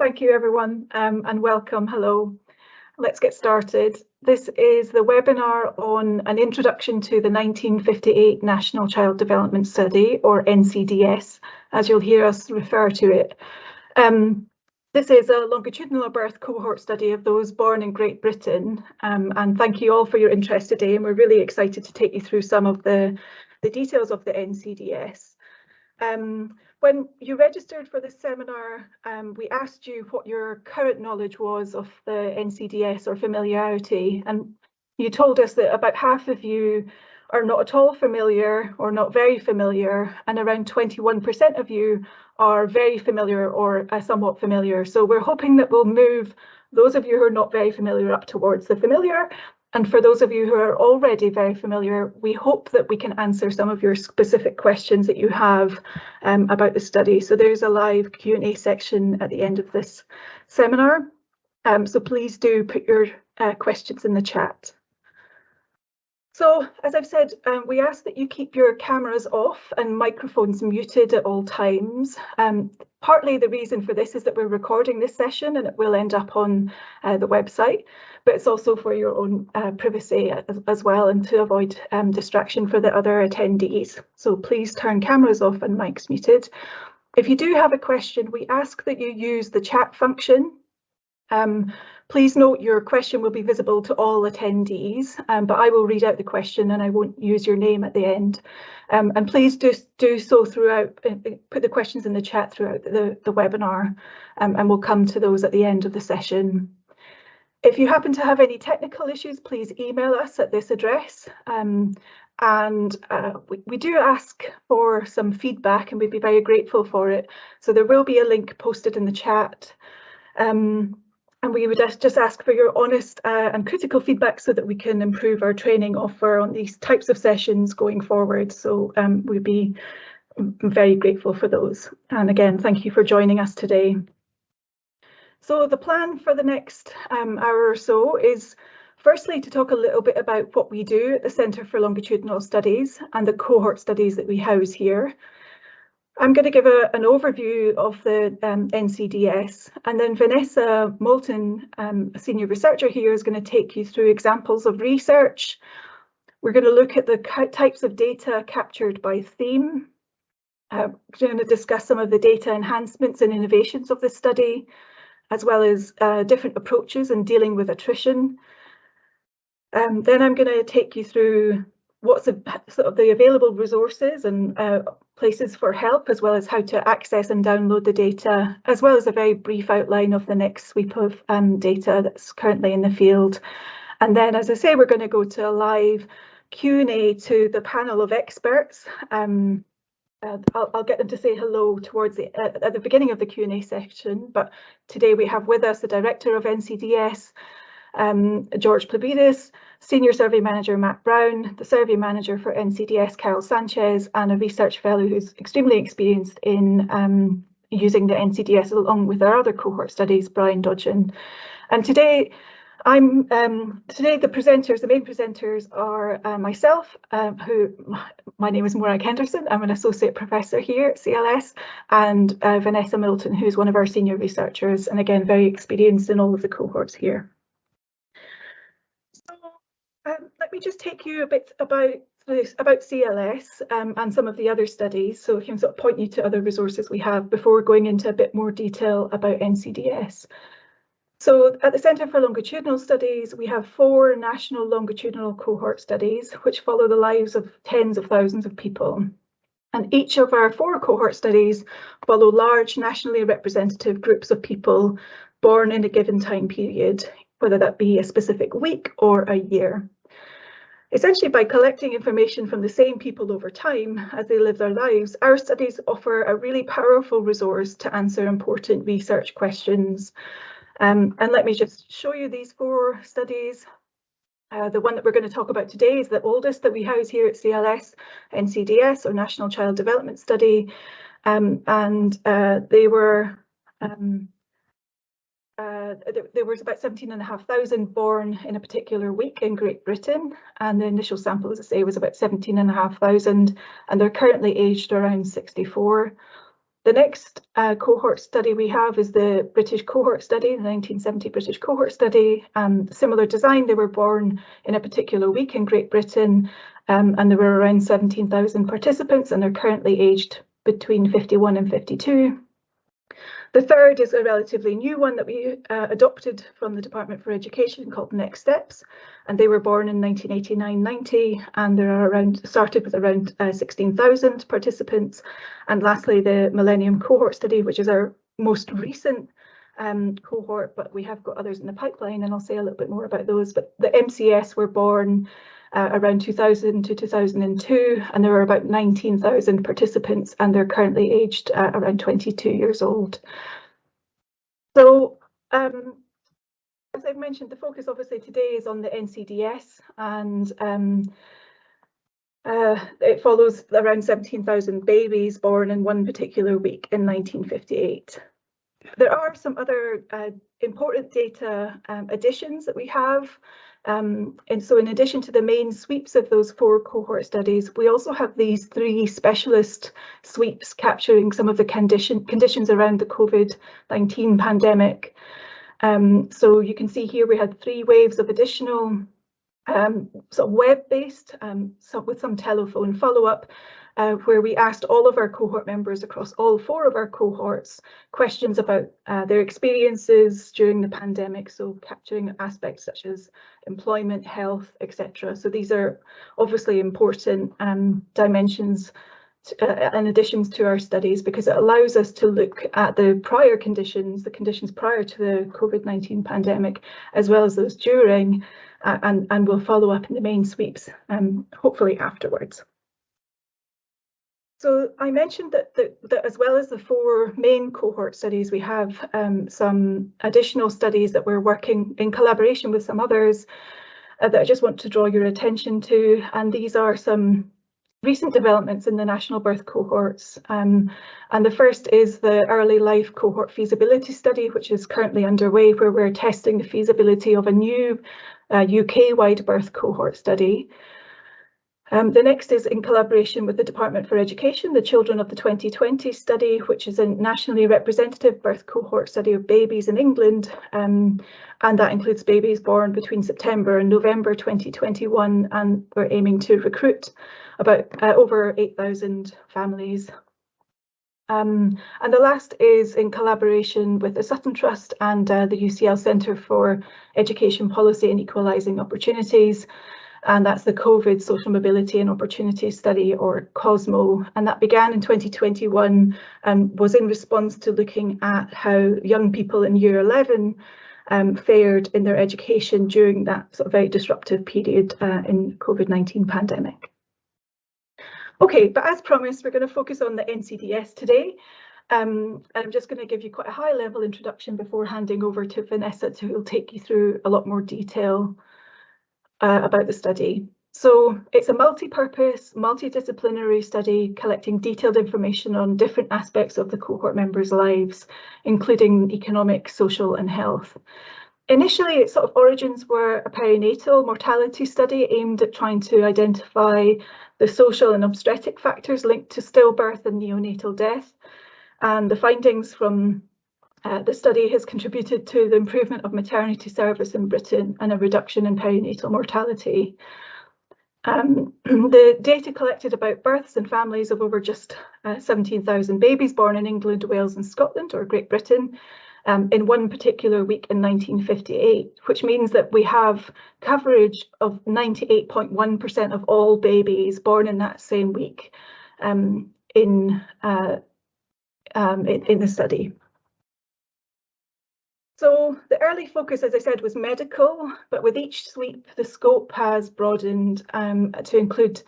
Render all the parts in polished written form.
Thank you, everyone, and welcome. Hello. Let's get started. This is the webinar on an introduction to the 1958 National Child Development Study, or NCDS, as you'll hear us refer to it. This is a longitudinal birth cohort study of those born in Great Britain, and thank you all for your interest today, and we're really excited to take you through some of the details of the NCDS. When you registered for this seminar, we asked you what your current knowledge was of the NCDS or familiarity, and you told us that about half of you are not at all familiar or not very familiar, and around 21% of you are very familiar or somewhat familiar. So we're hoping that we'll move those of you who are not very familiar up towards the familiar. And for those of you who are already very familiar, we hope that we can answer some of your specific questions that you have about the study. So there's a live Q&A section at the end of this seminar. So please do put your questions in the chat. So, as I've said, we ask that you keep your cameras off and microphones muted at all times. Partly the reason for this is that we're recording this session and it will end up on the website, but it's also for your own privacy as well, and to avoid distraction for the other attendees. So please turn cameras off and mics muted. If you do have a question, we ask that you use the chat function. Please note your question will be visible to all attendees, but I will read out the question and I won't use your name at the end. And please do so throughout, put the questions in the chat throughout the webinar, and we'll come to those at the end of the session. If you happen to have any technical issues, please email us at this address. We do ask for some feedback and we'd be very grateful for it. So there will be a link posted in the chat. And we would just ask for your honest and critical feedback so that we can improve our training offer on these types of sessions going forward. So we'd be very grateful for those. And again, thank you for joining us today. So the plan for the next hour or so is firstly to talk a little bit about what we do at the Centre for Longitudinal Studies and the cohort studies that we house here. I'm going to give an overview of the NCDS, and then Vanessa Moulton, a senior researcher here, is going to take you through examples of research. We're going to look at the types of data captured by theme. We're going to discuss some of the data enhancements and innovations of this study, as well as different approaches in dealing with attrition. Then I'm going to take you through what's sort of the available resources and places for help, as well as how to access and download the data, as well as a very brief outline of the next sweep of data that's currently in the field. And then, as I say, we're going to go to a live Q&A to the panel of experts. I'll get them to say hello towards at the beginning of the Q&A section, but today we have with us the Director of NCDS, George Plebidis, Senior Survey Manager Matt Brown, the Survey Manager for NCDS Carol Sanchez, and a research fellow who's extremely experienced in using the NCDS along with our other cohort studies, Brian Dodgen. And today, the main presenters are myself, my name is Morag Henderson, I'm an Associate Professor here at CLS, and Vanessa Moulton, who's one of our senior researchers, and again, very experienced in all of the cohorts here. Let me just take you a bit about CLS and some of the other studies, so I can sort of point you to other resources we have before going into a bit more detail about NCDS. So at the Centre for Longitudinal Studies, we have 4 national longitudinal cohort studies, which follow the lives of tens of thousands of people. And each of our 4 cohort studies follow large nationally representative groups of people born in a given time period, whether that be a specific week or a year. Essentially, by collecting information from the same people over time as they live their lives, our studies offer a really powerful resource to answer important research questions. And let me just show you these 4 studies. The one that we're going to talk about today is the oldest that we house here at CLS, NCDS, or National Child Development Study. There was about 17,500 born in a particular week in Great Britain, and the initial sample, as I say, was about 17,500, and they're currently aged around 64. The next cohort study we have is the British cohort study, the 1970 British cohort study. Similar design, they were born in a particular week in Great Britain, and there were around 17,000 participants, and they're currently aged between 51 and 52. The third is a relatively new one that we adopted from the Department for Education called Next Steps, and they were born in 1989-90, and there are started with around 16,000 participants. And lastly, the Millennium Cohort Study, which is our most recent cohort, but we have got others in the pipeline, and I'll say a little bit more about those. But the MCS were born around 2000 to 2002, and there were about 19,000 participants, and they're currently aged around 22 years old. So, as I've mentioned, the focus obviously today is on the NCDS, and it follows around 17,000 babies born in one particular week in 1958. There are some other important data additions that we have. And so in addition to the main sweeps of those 4 cohort studies, we also have these 3 specialist sweeps capturing some of the conditions around the COVID-19 pandemic. So you can see here we had 3 waves of additional sort of web-based, with some telephone follow-up, where we asked all of our cohort members across all 4 of our cohorts questions about their experiences during the pandemic, so capturing aspects such as employment, health, etc. So these are obviously important dimensions in addition to our studies, because it allows us to look at the prior conditions, the conditions prior to the COVID-19 pandemic, as well as those during, and we'll follow up in the main sweeps, hopefully afterwards. So I mentioned that as well as the 4 main cohort studies, we have some additional studies that we're working in collaboration with some others that I just want to draw your attention to. And these are some recent developments in the national birth cohorts. And the first is the early life cohort feasibility study, which is currently underway, where we're testing the feasibility of a new UK-wide birth cohort study. The next is in collaboration with the Department for Education, the Children of the 2020 study, which is a nationally representative birth cohort study of babies in England, and that includes babies born between September and November 2021, and we're aiming to recruit about over 8,000 families. And the last is in collaboration with the Sutton Trust and the UCL Centre for Education Policy and Equalising Opportunities. And that's the COVID Social Mobility and Opportunity Study, or COSMO, and that began in 2021 and was in response to looking at how young people in year 11 fared in their education during that sort of very disruptive period in COVID-19 pandemic. Okay, but as promised, we're going to focus on the NCDS today. I'm just going to give you quite a high-level introduction before handing over to Vanessa, who will take you through a lot more detail about the study. So it's a multi-purpose, multidisciplinary study collecting detailed information on different aspects of the cohort members' lives, including economic, social and health. Initially, its sort of origins were a perinatal mortality study aimed at trying to identify the social and obstetric factors linked to stillbirth and neonatal death. And the findings from the study has contributed to the improvement of maternity service in Britain and a reduction in perinatal mortality. The data collected about births and families of over just 17,000 babies born in England, Wales and Scotland, or Great Britain, in one particular week in 1958, which means that we have coverage of 98.1% of all babies born in that same week in the study. So the early focus, as I said, was medical, but with each sweep, the scope has broadened to include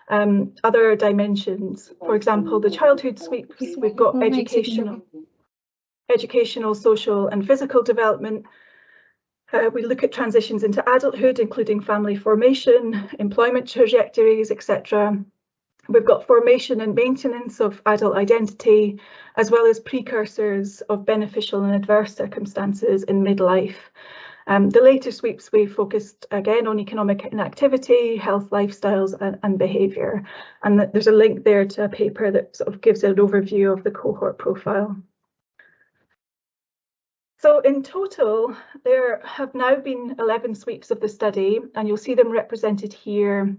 other dimensions. For example, the childhood sweeps, we've got educational, social and physical development. We look at transitions into adulthood, including family formation, employment trajectories, etc. We've got formation and maintenance of adult identity, as well as precursors of beneficial and adverse circumstances in midlife. The later sweeps, we focused again on economic inactivity, health, lifestyles and behaviour. And there's a link there to a paper that sort of gives an overview of the cohort profile. So in total, there have now been 11 sweeps of the study, and you'll see them represented here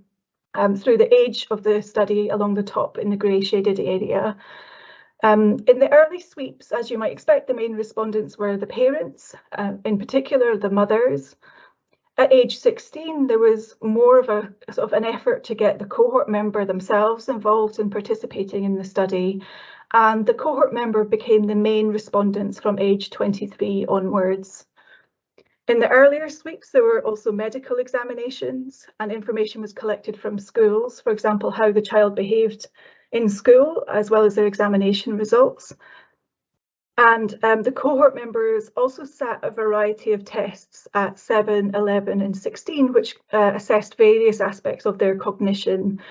through the age of the study along the top in the grey shaded area. In the early sweeps, as you might expect, the main respondents were the parents, in particular the mothers. At age 16, there was more of a sort of an effort to get the cohort member themselves involved in participating in the study, and the cohort member became the main respondents from age 23 onwards. In the earlier sweeps, there were also medical examinations, and information was collected from schools, for example, how the child behaved in school, as well as their examination results. And the cohort members also sat a variety of tests at 7, 11 and 16, which assessed various aspects of their cognition.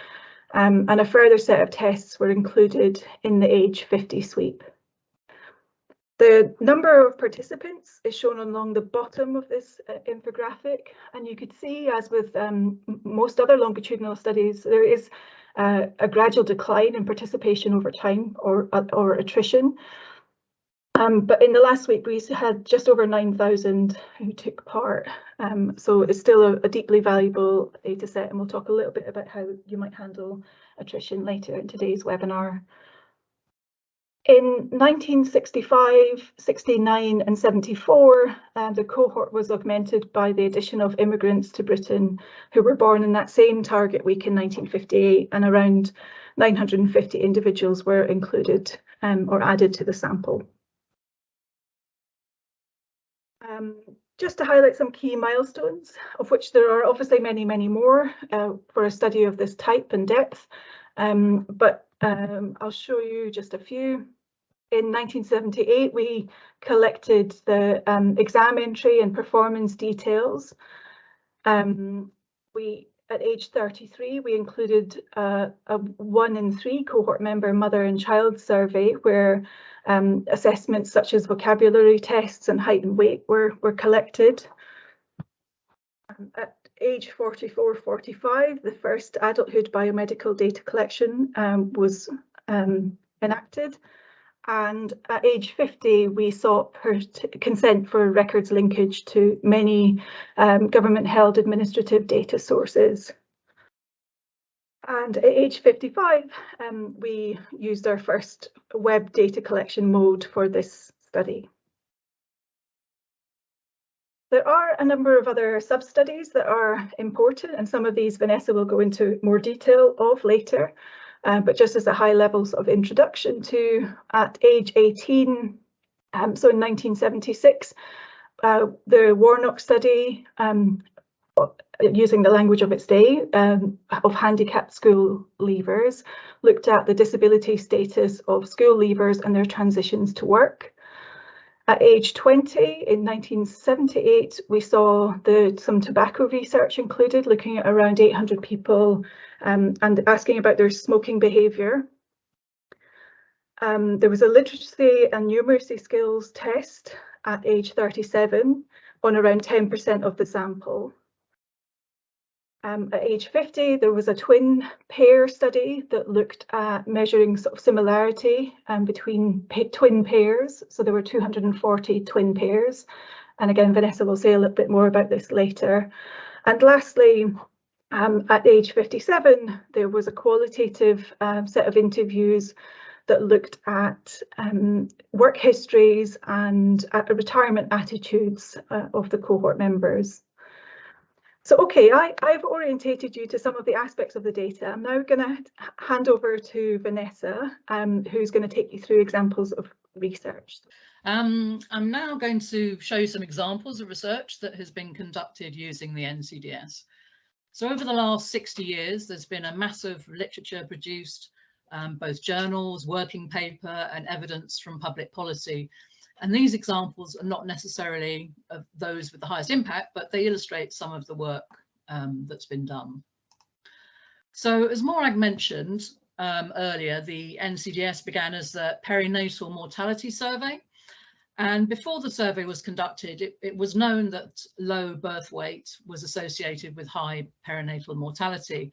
And a further set of tests were included in the age 50 sweep. The number of participants is shown along the bottom of this infographic, and you could see, as with most other longitudinal studies, there is a gradual decline in participation over time, or attrition. But in the last week, we had just over 9,000 who took part. So it's still a deeply valuable data set, and we'll talk a little bit about how you might handle attrition later in today's webinar. In 1965, 69 and 74, the cohort was augmented by the addition of immigrants to Britain who were born in that same target week in 1958, and around 950 individuals were included or added to the sample. Just to highlight some key milestones, of which there are obviously many, many more for a study of this type and depth, but I'll show you just a few. In 1978, we collected the exam entry and performance details. At age 33, we included a 1 in 3 cohort member mother and child survey, where assessments such as vocabulary tests and height and weight were collected. At age 44, 45, the first adulthood biomedical data collection was enacted. And at age 50, we sought consent for records linkage to many government-held administrative data sources. And at age 55, we used our first web data collection mode for this study. There are a number of other sub-studies that are important, and some of these Vanessa will go into more detail of later. But just as a high level of introduction to, at age 18, so in 1976, the Warnock study, using the language of its day, of handicapped school leavers, looked at the disability status of school leavers and their transitions to work. At age 20, in 1978, we saw some tobacco research included, looking at around 800 people and asking about their smoking behaviour. There was a literacy and numeracy skills test at age 37 on around 10% of the sample. At age 50, there was a twin pair study that looked at measuring sort of similarity between twin pairs. So there were 240 twin pairs. And again, Vanessa will say a little bit more about this later. And lastly, at age 57, there was a qualitative set of interviews that looked at work histories and retirement attitudes of the cohort members. So, okay, I've orientated you to some of the aspects of the data. I'm now going to hand over to Vanessa, who's going to take you through examples of research. I'm now going to show you some examples of research that has been conducted using the NCDS. So over the last 60 years, there's been a massive literature produced, both journals, working paper and evidence from public policy. And these examples are not necessarily of those with the highest impact, but they illustrate some of the work that's been done. So as Morag mentioned earlier, the NCDS began as the perinatal mortality survey. And before the survey was conducted, it was known that low birth weight was associated with high perinatal mortality.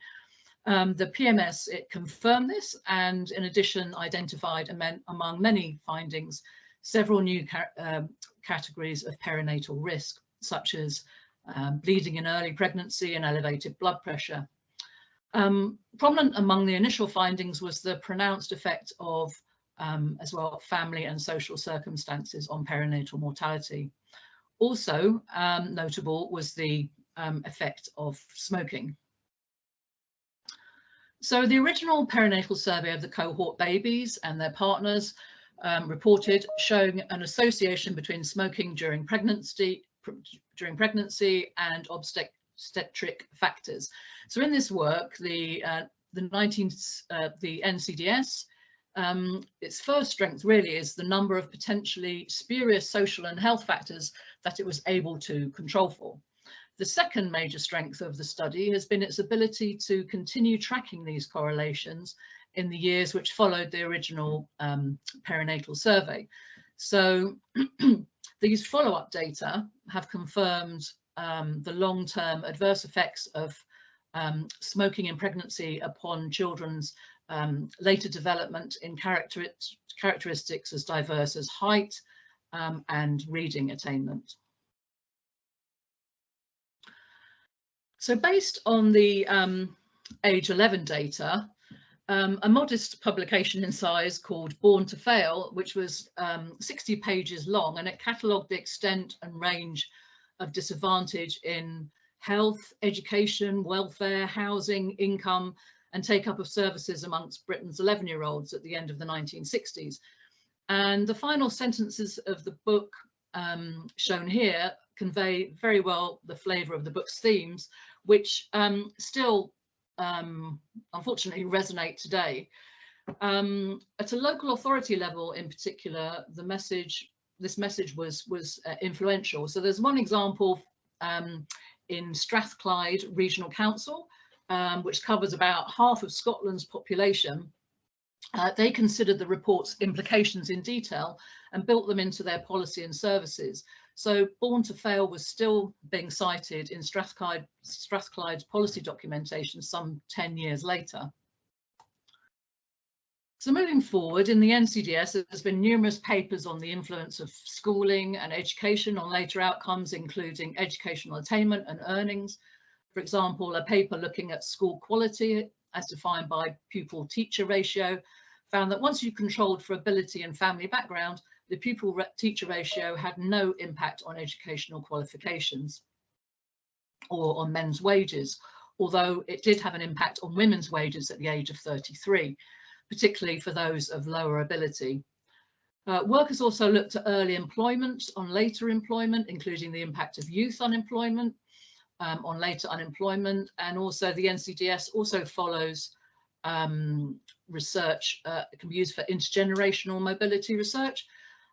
The PMS, it confirmed this, and in addition identified among many findings several new categories of perinatal risk, such as bleeding in early pregnancy and elevated blood pressure. Prominent among the initial findings was the pronounced effect of as well family and social circumstances on perinatal mortality. Also notable was the effect of smoking. So the original perinatal survey of the cohort babies and their partners reported showing an association between smoking during pregnancy and obstetric factors. So in this work, the NCDS, its first strength really is the number of potentially spurious social and health factors that it was able to control for. The second major strength of the study has been its ability to continue tracking these correlations in the years which followed the original perinatal survey. So these follow-up data have confirmed the long-term adverse effects of smoking in pregnancy upon children's later development in characteristics as diverse as height and reading attainment. So based on the age 11 data, a modest publication in size called Born to Fail, which was 60 pages long, and it catalogued the extent and range of disadvantage in health, education, welfare, housing, income, and take-up of services amongst Britain's 11-year-olds at the end of the 1960s. And the final sentences of the book shown here convey very well the flavour of the book's themes, which still unfortunately resonate today. At a local authority level in particular, this message was influential. So there's one example in Strathclyde Regional Council, which covers about half of Scotland's population. They considered the report's implications in detail and built them into their policy and services. So Born to Fail was still being cited in Strathclyde's policy documentation some 10 years later. So moving forward, in the NCDS, there's been numerous papers on the influence of schooling and education on later outcomes, including educational attainment and earnings. For example, a paper looking at school quality as defined by pupil-teacher ratio found that once you controlled for ability and family background, the pupil-teacher ratio had no impact on educational qualifications or on men's wages, although it did have an impact on women's wages at the age of 33, particularly for those of lower ability. Workers also looked at early employment on later employment, including the impact of youth unemployment on later unemployment, and also the NCDS also follows research it can be used for intergenerational mobility research.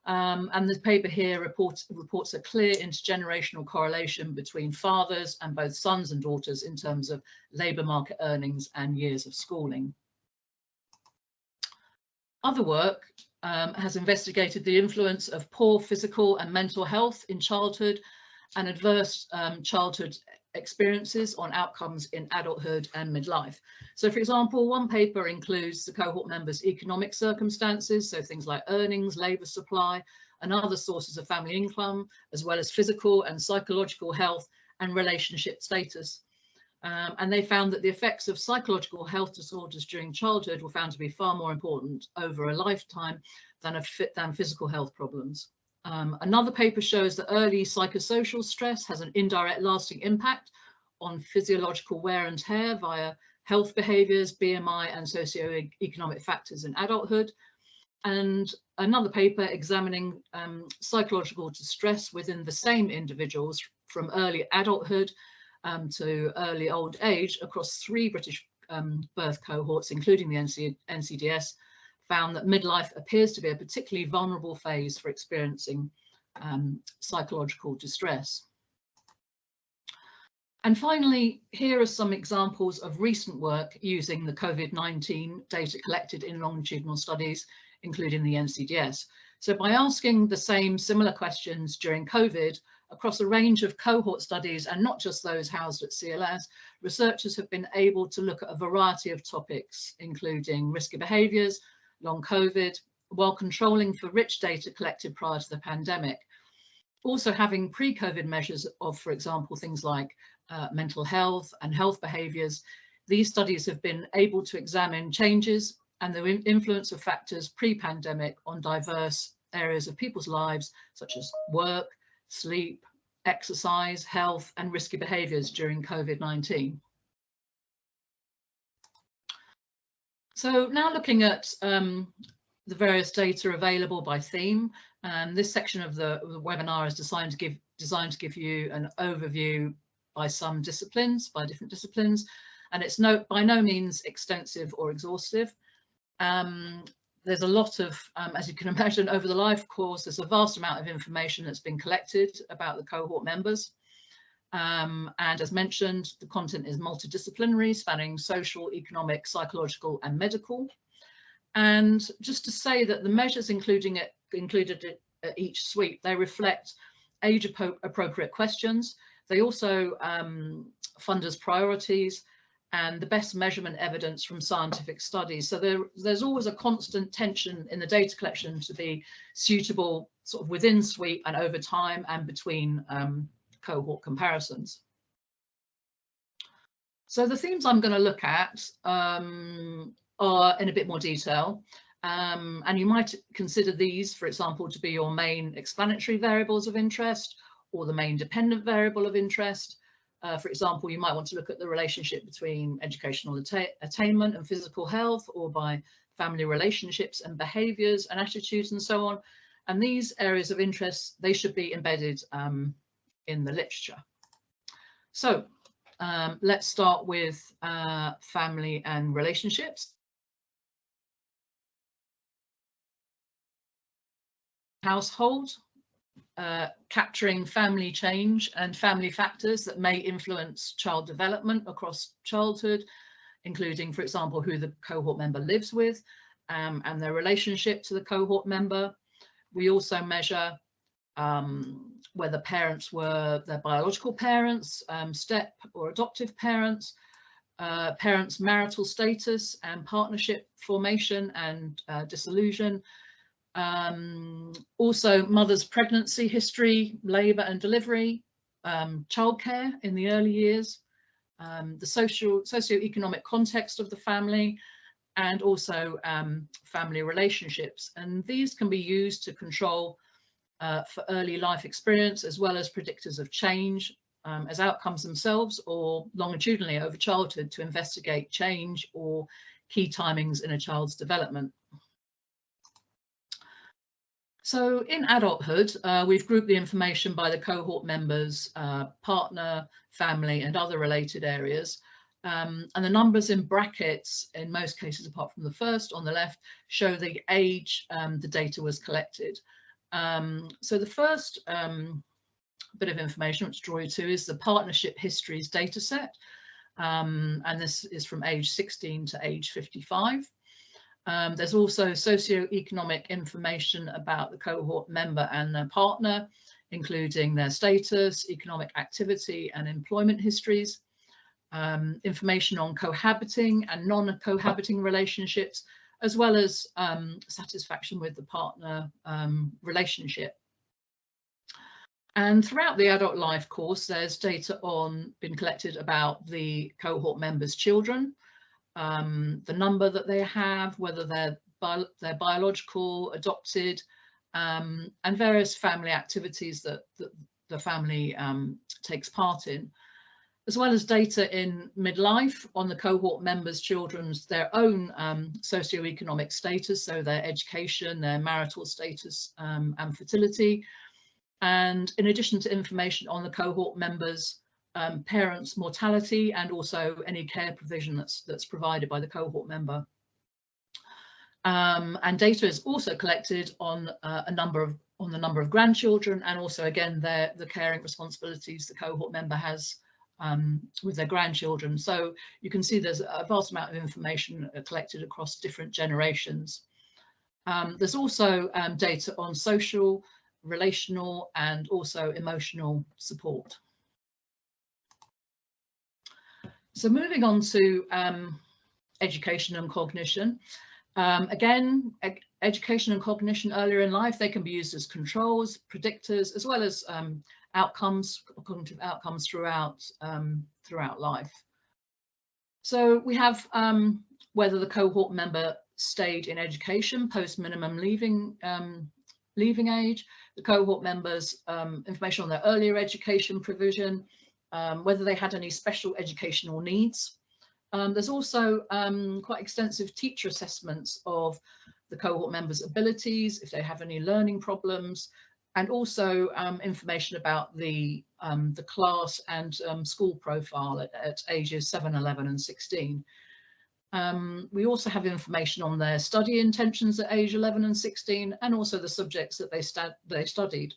And the paper here reports a clear intergenerational correlation between fathers and both sons and daughters in terms of labour market earnings and years of schooling. Other work has investigated the influence of poor physical and mental health in childhood and adverse childhood experiences on outcomes in adulthood and midlife. So for example, one paper includes the cohort members' economic circumstances, so things like earnings, labour supply, and other sources of family income, as well as physical and psychological health and relationship status. And they found that the effects of psychological health disorders during childhood were found to be far more important over a lifetime than physical health problems. Another paper shows that early psychosocial stress has an indirect lasting impact on physiological wear and tear via health behaviours, BMI and socioeconomic factors in adulthood. And another paper examining psychological distress within the same individuals from early adulthood to early old age across 3 British birth cohorts, including the NCDS, found that midlife appears to be a particularly vulnerable phase for experiencing psychological distress. And finally, here are some examples of recent work using the COVID-19 data collected in longitudinal studies, including the NCDS. So by asking the same similar questions during COVID across a range of cohort studies, and not just those housed at CLS, researchers have been able to look at a variety of topics, including risky behaviours, long COVID, while controlling for rich data collected prior to the pandemic. Also having pre-COVID measures of, for example, things like mental health and health behaviours, these studies have been able to examine changes and the influence of factors pre-pandemic on diverse areas of people's lives, such as work, sleep, exercise, health, and risky behaviours during COVID-19. So now looking at the various data available by theme, and this section of the webinar is designed to give you an overview by some disciplines, by different disciplines, and it's by no means extensive or exhaustive. There's a lot of, as you can imagine, over the life course, there's a vast amount of information that's been collected about the cohort members. And as mentioned, the content is multidisciplinary, spanning social, economic, psychological, and medical. And just to say that the measures included at each sweep, they reflect age-appropriate questions. They also funders' priorities and the best measurement evidence from scientific studies. So there's always a constant tension in the data collection to be suitable sort of within sweep and over time and between cohort comparisons. So the themes I'm going to look at are in a bit more detail, and you might consider these, for example, to be your main explanatory variables of interest or the main dependent variable of interest. For example, you might want to look at the relationship between educational attainment and physical health, or by family relationships and behaviours and attitudes and so on. And these areas of interest, they should be embedded in the literature. So let's start with family and relationships. Household. Capturing family change and family factors that may influence child development across childhood, including, for example, who the cohort member lives with and their relationship to the cohort member. We also measure whether parents were their biological parents, step or adoptive parents, parents' marital status and partnership formation and dissolution. Also mother's pregnancy history, labour and delivery, childcare in the early years, the socio-economic context of the family, and also family relationships. And these can be used to control for early life experience, as well as predictors of change as outcomes themselves, or longitudinally over childhood to investigate change or key timings in a child's development. So in adulthood, we've grouped the information by the cohort members, partner, family, and other related areas. And the numbers in brackets, in most cases, apart from the first on the left, show the age the data was collected. So the first bit of information which I draw you to is the partnership histories data set. And this is from age 16 to age 55. There's also socio-economic information about the cohort member and their partner, including their status, economic activity and employment histories, information on cohabiting and non-cohabiting relationships, as well as satisfaction with the partner relationship. And throughout the adult life course, there's data been collected about the cohort members' children, the number that they have, whether they're biological, adopted, and various family activities that the family takes part in, as well as data in midlife on the cohort members' children's their own socioeconomic status, so their education, their marital status and fertility, and in addition to information on the cohort members' parents' mortality and also any care provision that's provided by the cohort member. And data is also collected on the number of grandchildren, and also again the caring responsibilities the cohort member has with their grandchildren. So you can see there's a vast amount of information collected across different generations. There's also data on social, relational, and also emotional support. So moving on to education and cognition. Again, education and cognition earlier in life, they can be used as controls, predictors, as well as outcomes, cognitive outcomes throughout life. So we have whether the cohort member stayed in education post minimum leaving age, the cohort members' information on their earlier education provision, whether they had any special educational needs. There's also quite extensive teacher assessments of the cohort members' abilities, if they have any learning problems, and also information about the class and school profile at ages 7, 11 and 16. We also have information on their study intentions at age 11 and 16, and also the subjects that they studied.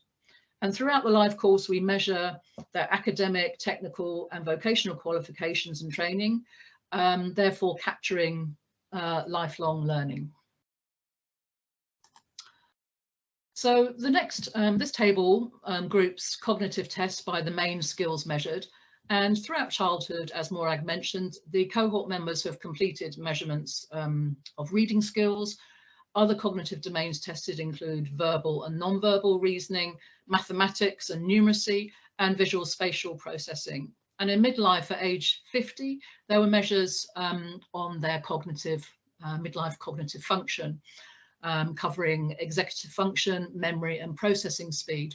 And throughout the life course, we measure their academic, technical and vocational qualifications and training, therefore capturing lifelong learning. So the next, this table groups cognitive tests by the main skills measured. And throughout childhood, as Morag mentioned, the cohort members have completed measurements of reading skills. Other cognitive domains tested include verbal and non-verbal reasoning, mathematics and numeracy, and visual spatial processing. And in midlife at age 50, there were measures on their cognitive, midlife cognitive function, covering executive function, memory and processing speed.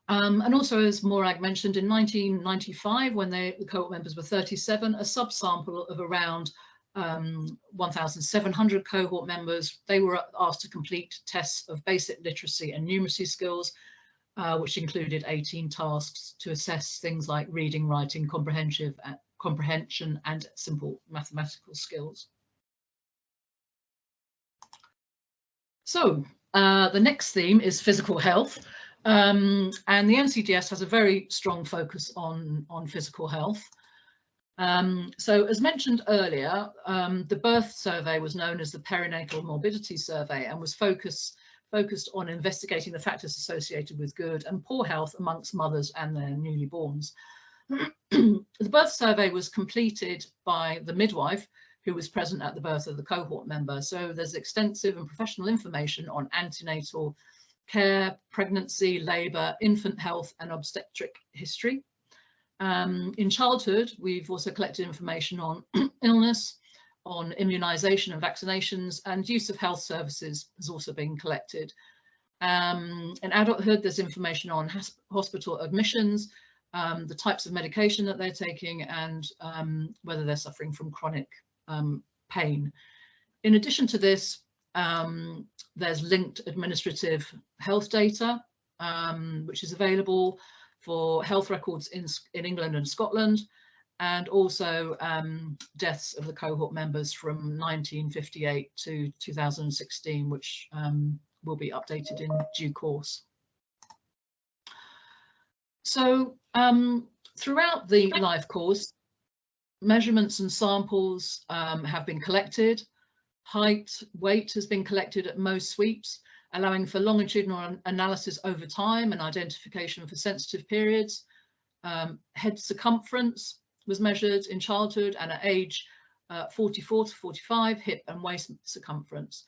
And also, as Morag mentioned, in 1995, when the cohort members were 37, a subsample of around 1,700 cohort members, they were asked to complete tests of basic literacy and numeracy skills, which included 18 tasks to assess things like reading, writing, comprehension and simple mathematical skills. So the next theme is physical health. And the NCDS has a very strong focus on physical health. So as mentioned earlier, the birth survey was known as the perinatal morbidity survey and was focused on investigating the factors associated with good and poor health amongst mothers and their newlyborns. The birth survey was completed by the midwife who was present at the birth of the cohort member. So there's extensive and professional information on antenatal care, pregnancy, labour, infant health and obstetric history. In childhood, we've also collected information on illness, on immunisation and vaccinations, and use of health services has also been collected. In adulthood, there's information on hospital admissions, the types of medication that they're taking, and whether they're suffering from chronic pain. In addition to this, there's linked administrative health data, which is available for health records in England and Scotland, and also deaths of the cohort members from 1958 to 2016, which will be updated in due course. So throughout the life course, measurements and samples have been collected. Height, weight has been collected at most sweeps, allowing for longitudinal analysis over time and identification for sensitive periods. Head circumference was measured in childhood and at age 44 to 45, hip and waist circumference.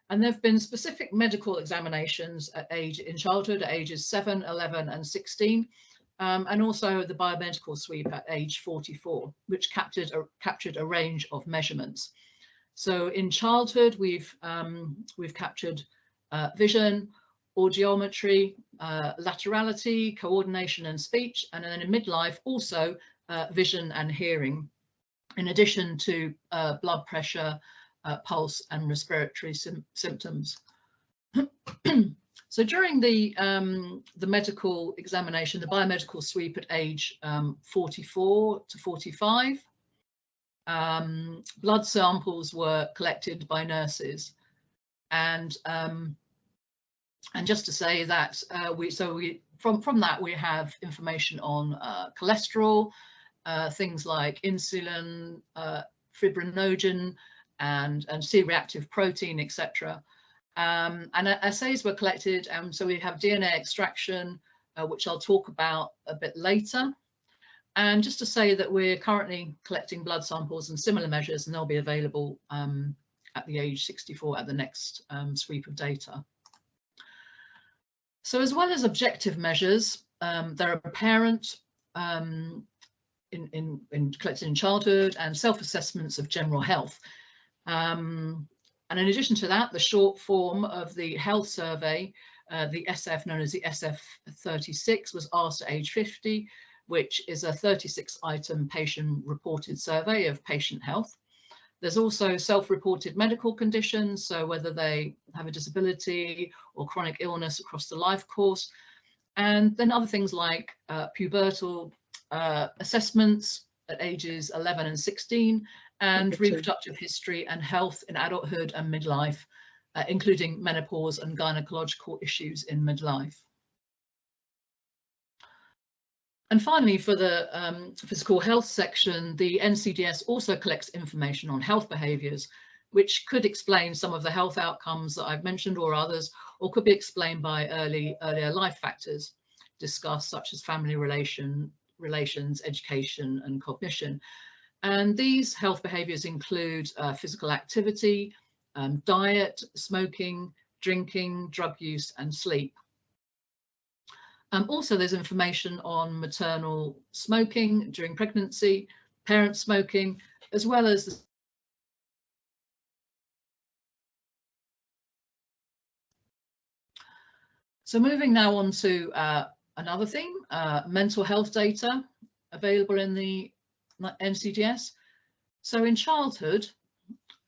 And there have been specific medical examinations in childhood at ages 7, 11 and 16, and also the biomedical sweep at age 44, which captured a range of measurements. So in childhood, we've captured vision, audiometry, laterality, coordination and speech, and then in midlife also vision and hearing, in addition to blood pressure, pulse and respiratory symptoms. So during the medical examination, the biomedical sweep at age 44 to 45, blood samples were collected by nurses, and just to say that from that we have information on cholesterol, things like insulin, fibrinogen, and C-reactive protein, etc. And assays were collected, and so we have DNA extraction, which I'll talk about a bit later. And just to say that we're currently collecting blood samples and similar measures, and they'll be available at the age 64 at the next sweep of data. So as well as objective measures, there are apparent collected in childhood and self-assessments of general health. And in addition to that, the short form of the health survey, the SF, known as the SF36, was asked at age 50, which is a 36-item patient-reported survey of patient health. There's also self-reported medical conditions, so whether they have a disability or chronic illness across the life course, and then other things like pubertal assessments at ages 11 and 16, and reproductive history and health in adulthood and midlife, including menopause and gynecological issues in midlife. And finally, for the physical health section, the NCDS also collects information on health behaviours, which could explain some of the health outcomes that I've mentioned or others, or could be explained by earlier life factors discussed, such as family relations, education and cognition. And these health behaviours include physical activity, diet, smoking, drinking, drug use and sleep. Also, there's information on maternal smoking during pregnancy, parent smoking, as well as the So moving now on to another thing, mental health data available in the NCDS. So in childhood,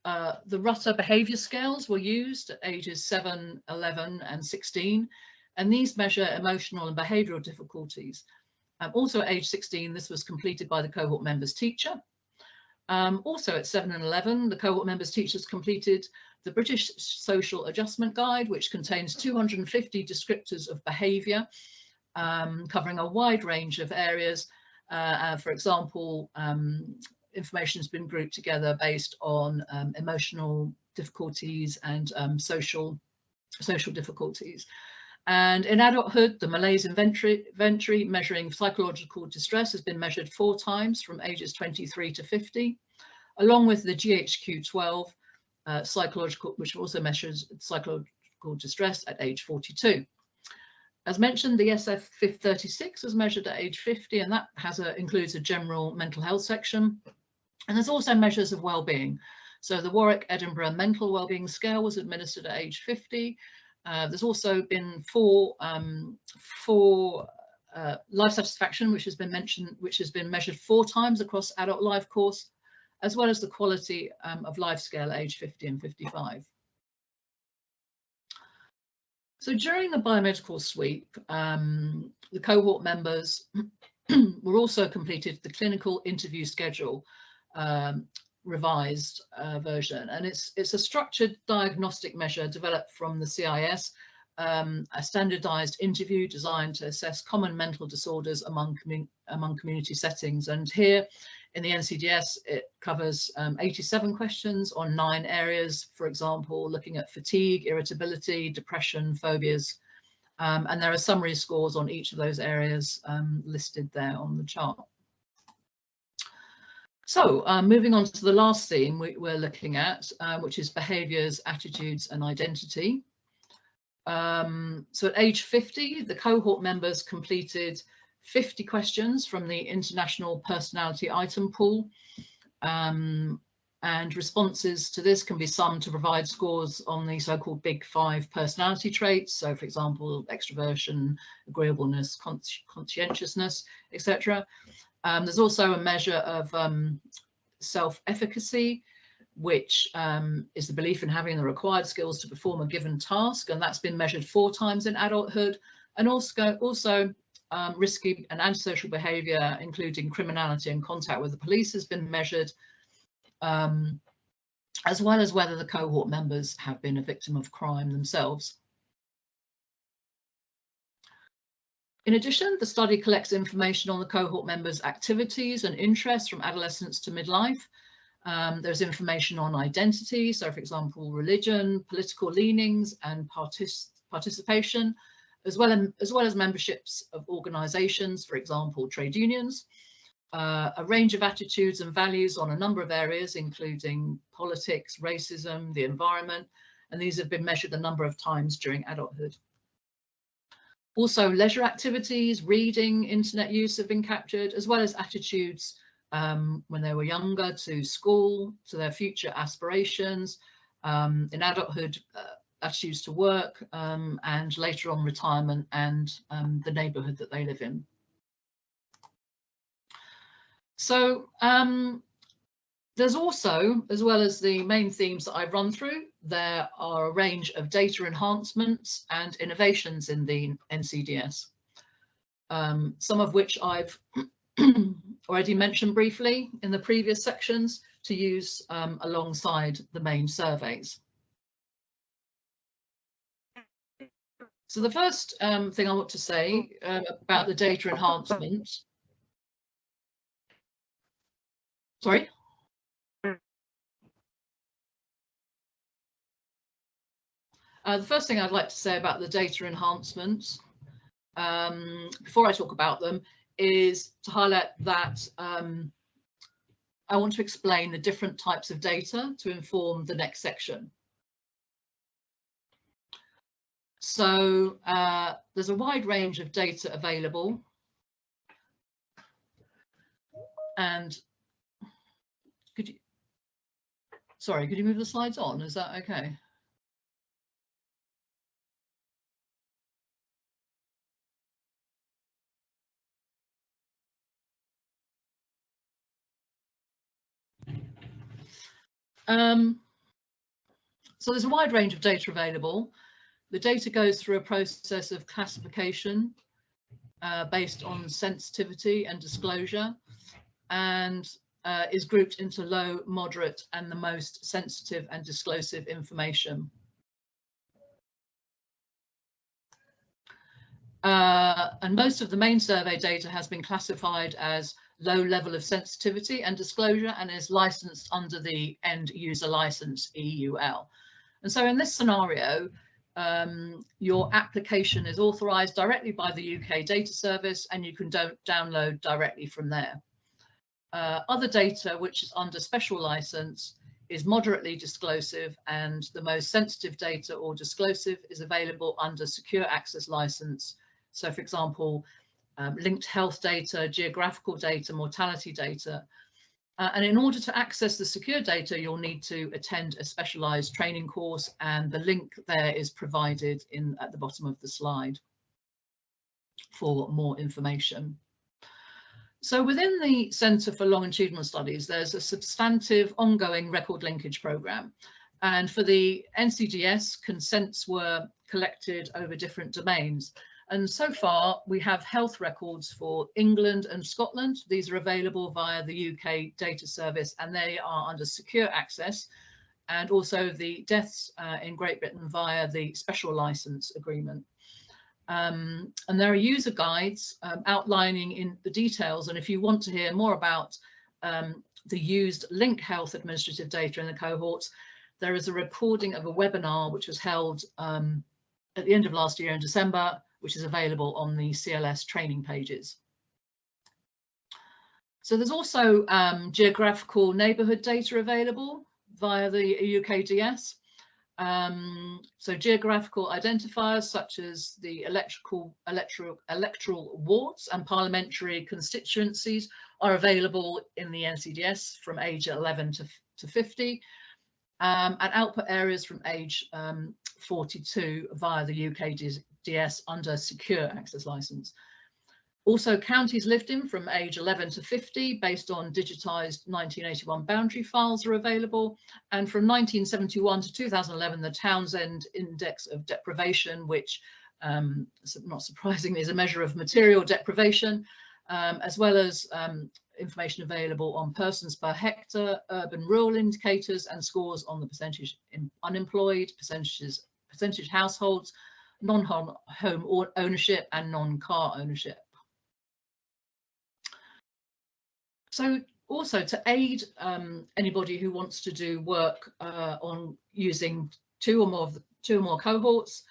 the Rutter behaviour scales were used at ages 7, 11 and 16, and these measure emotional and behavioural difficulties. Also at age 16, this was completed by the cohort member's teacher. Also at 7 and 11, the cohort members' teachers completed the British Social Adjustment Guide, which contains 250 descriptors of behaviour, covering a wide range of areas. For example, information has been grouped together based on emotional difficulties and social difficulties. And in adulthood, the malaise inventory measuring psychological distress has been measured 4 times from ages 23 to 50, along with the GHQ-12 psychological, which also measures psychological distress at age 42. As mentioned, the SF36 was measured at age 50, and that includes a general mental health section. And there's also measures of well-being. So the Warwick-Edinburgh Mental Wellbeing Scale was administered at age 50. There's also been four life satisfaction, which has been measured 4 times across adult life course, as well as the quality of life scale at age 50 and 55. So during the biomedical sweep, the cohort members were also completed the clinical interview schedule, revised version, and it's a structured diagnostic measure developed from the CIS, a standardized interview designed to assess common mental disorders among community settings. And here in the NCDS, it covers 87 questions on 9 areas, for example, looking at fatigue, irritability, depression, phobias, and there are summary scores on each of those areas listed there on the chart. So moving on to the last theme we're looking at, which is behaviours, attitudes and identity. So at age 50, the cohort members completed 50 questions from the International Personality Item Pool, and responses to this can be summed to provide scores on the so-called Big 5 personality traits. So, for example, extroversion, agreeableness, conscientiousness, etc. There's also a measure of self-efficacy, which is the belief in having the required skills to perform a given task, and that's been measured 4 times in adulthood. And also risky and antisocial behaviour, including criminality and contact with the police, has been measured, as well as whether the cohort members have been a victim of crime themselves. In addition, the study collects information on the cohort members' activities and interests from adolescence to midlife. There's information on identity, so for example, religion, political leanings and participation, as well as memberships of organisations, for example, trade unions, a range of attitudes and values on a number of areas, including politics, racism, the environment, and these have been measured a number of times during adulthood. Also, leisure activities, reading, internet use have been captured, as well as attitudes when they were younger to school, to their future aspirations, in adulthood, attitudes to work, and later on retirement and the neighbourhood that they live in. So there's also, as well as the main themes that I've run through, there are a range of data enhancements and innovations in the NCDS, some of which I've already mentioned briefly in the previous sections to use alongside the main surveys. So the first thing I want to say about the data enhancement. Sorry? The first thing I'd like to say about the data enhancements, before I talk about them, is to highlight that I want to explain the different types of data to inform the next section. So there's a wide range of data available, and could you move the slides on? Is that okay? So there's a wide range of data available. The data goes through a process of classification based on sensitivity and disclosure, and is grouped into low, moderate, and the most sensitive and disclosive information. And most of the main survey data has been classified as low level of sensitivity and disclosure and is licensed under the end user license, EUL. And so in this scenario, your application is authorised directly by the UK Data Service, and you can download directly from there. Other data, which is under special licence, is moderately disclosive, and the most sensitive data or disclosive is available under secure access licence. So, for example, linked health data, geographical data, mortality data. And in order to access the secure data, you'll need to attend a specialised training course, and the link there is provided at the bottom of the slide for more information. So within the Centre for Longitudinal Studies, there's a substantive ongoing record linkage programme. And for the NCDS, consents were collected over different domains. And so far, we have health records for England and Scotland. These are available via the UK Data Service, and they are under secure access. And also the deaths in Great Britain via the special licence agreement. And there are user guides outlining in the details. And if you want to hear more about the used link health administrative data in the cohorts, there is a recording of a webinar which was held at the end of last year in December, which is available on the CLS training pages. So there's also geographical neighbourhood data available via the UKDS. So geographical identifiers such as the electoral wards and parliamentary constituencies are available in the NCDS from age 11 to 50, and output areas from age 42 via the UKDS under secure access licence. Also, counties lived in from age 11 to 50 based on digitised 1981 boundary files are available. And from 1971 to 2011, the Townsend Index of Deprivation, which not surprisingly is a measure of material deprivation, as well as information available on persons per hectare, urban rural indicators, and scores on the percentage unemployed, percentage households, non-home ownership, and non-car ownership. So Also, to aid anybody who wants to do work on using two or more cohorts,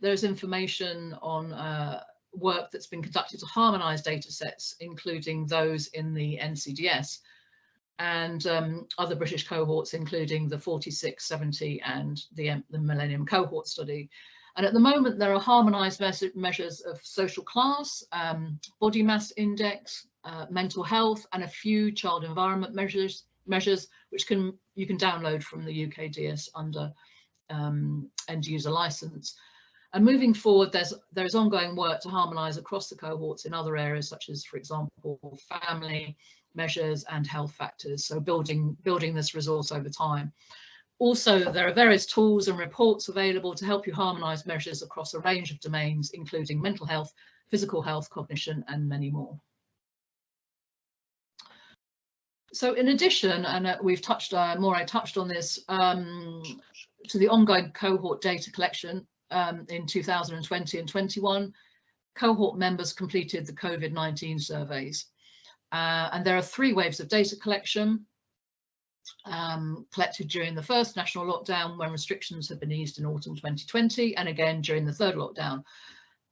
there's information on work that's been conducted to harmonise data sets, including those in the NCDS and other British cohorts, including the 46, 70 and the Millennium Cohort Study. And at the moment, there are harmonised measures of social class, body mass index, mental health, and a few child environment measures which you can download from the UKDS under end user license. And moving forward, there's ongoing work to harmonise across the cohorts in other areas, such as, for example, family measures and health factors. So building this resource over time. Also, there are various tools and reports available to help you harmonise measures across a range of domains, including mental health, physical health, cognition, and many more. So in addition, and we've touched, Maureen touched on this, to the ongoing cohort data collection in 2020 and 21, cohort members completed the COVID-19 surveys. And there are 3 waves of data collection collected during the first national lockdown when restrictions had been eased in autumn 2020, and again during the 3rd lockdown.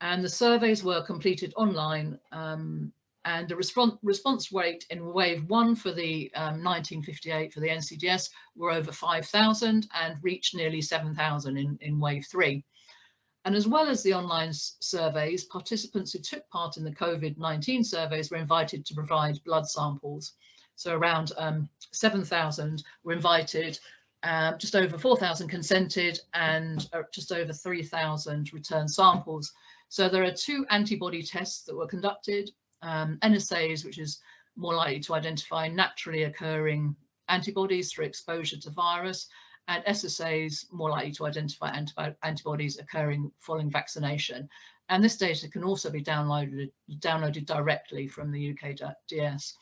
And the surveys were completed online, and the response rate in wave 1 for the 1958 for the NCDS were over 5,000 and reached nearly 7,000 in wave 3. And as well as the online surveys, participants who took part in the COVID-19 surveys were invited to provide blood samples. So around 7,000 were invited, just over 4,000 consented, and just over 3,000 returned samples. So there are 2 antibody tests that were conducted, NSAs, which is more likely to identify naturally occurring antibodies through exposure to virus, and SSAs, more likely to identify antibodies occurring following vaccination. And this data can also be downloaded directly from the UKDS.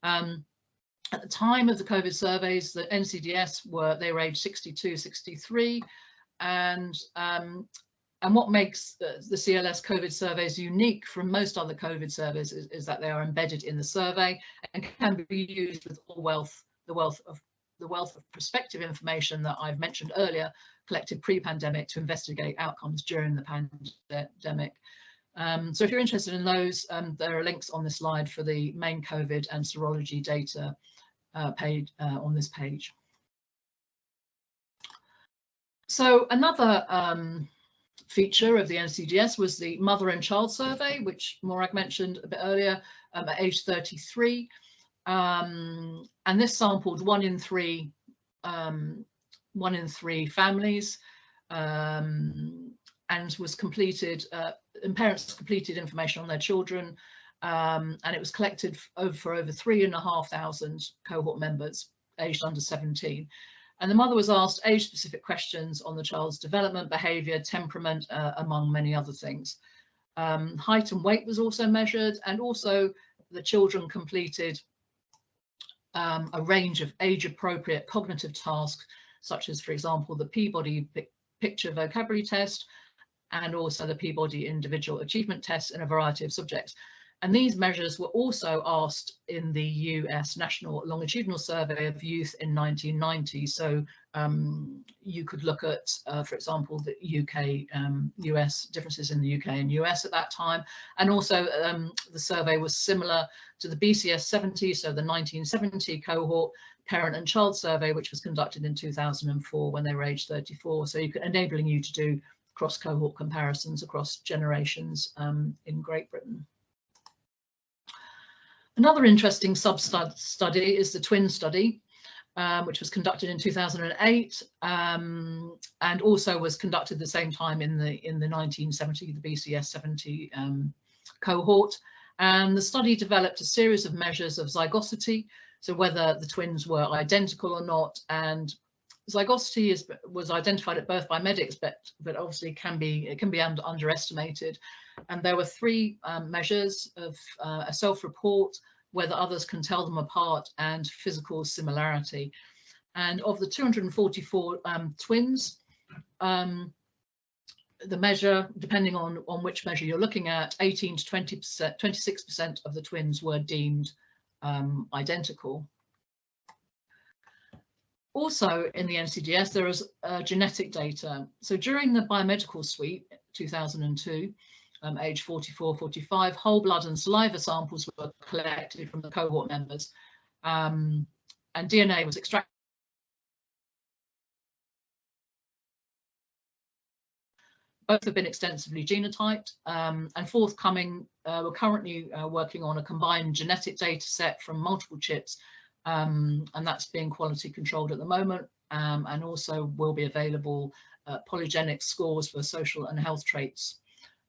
At the time of the COVID surveys, the NCDS were aged 62, 63, and what makes the CLS COVID surveys unique from most other COVID surveys is that they are embedded in the survey and can be used with the wealth of prospective information that I've mentioned earlier, collected pre-pandemic to investigate outcomes during the pandemic. So if you're interested in those, there are links on this slide for the main COVID and serology data page on this page. So another feature of the NCDS was the mother and child survey, which Morag mentioned a bit earlier, at age 33. And this sampled 1 in 3 families, and was completed, and parents completed information on their children, and it was collected for over 3,500 cohort members aged under 17. And the mother was asked age-specific questions on the child's development, behaviour, temperament, among many other things. Height and weight was also measured, and also the children completed a range of age-appropriate cognitive tasks, such as, for example, the Peabody Picture Vocabulary Test, and also the Peabody Individual Achievement Test in a variety of subjects. And these measures were also asked in the US National Longitudinal Survey of Youth in 1990. So you could look at, for example, the US differences in the UK and US at that time. And also the survey was similar to the BCS 70, so the 1970 cohort parent and child survey, which was conducted in 2004 when they were aged 34. So enabling you to do cross-cohort comparisons across generations in Great Britain. Another interesting sub-study is the twin study, which was conducted in 2008, and also was conducted at the same time in the 1970, the BCS 70 cohort. And the study developed a series of measures of zygosity, so whether the twins were identical or not. And zygosity was identified at birth by medics, but obviously it can be underestimated. And there were 3 measures of a self-report, whether others can tell them apart, and physical similarity. And of the 244 twins, the measure, depending on which measure you're looking at, 18 to 20%, 26% of the twins were deemed identical. Also in the NCDS, there is genetic data. So during the biomedical suite, 2002, age 44, 45, whole blood and saliva samples were collected from the cohort members, and DNA was extracted. Both have been extensively genotyped, and forthcoming, we're currently working on a combined genetic data set from multiple chips, and that's being quality controlled at the moment, and also will be available polygenic scores for social and health traits,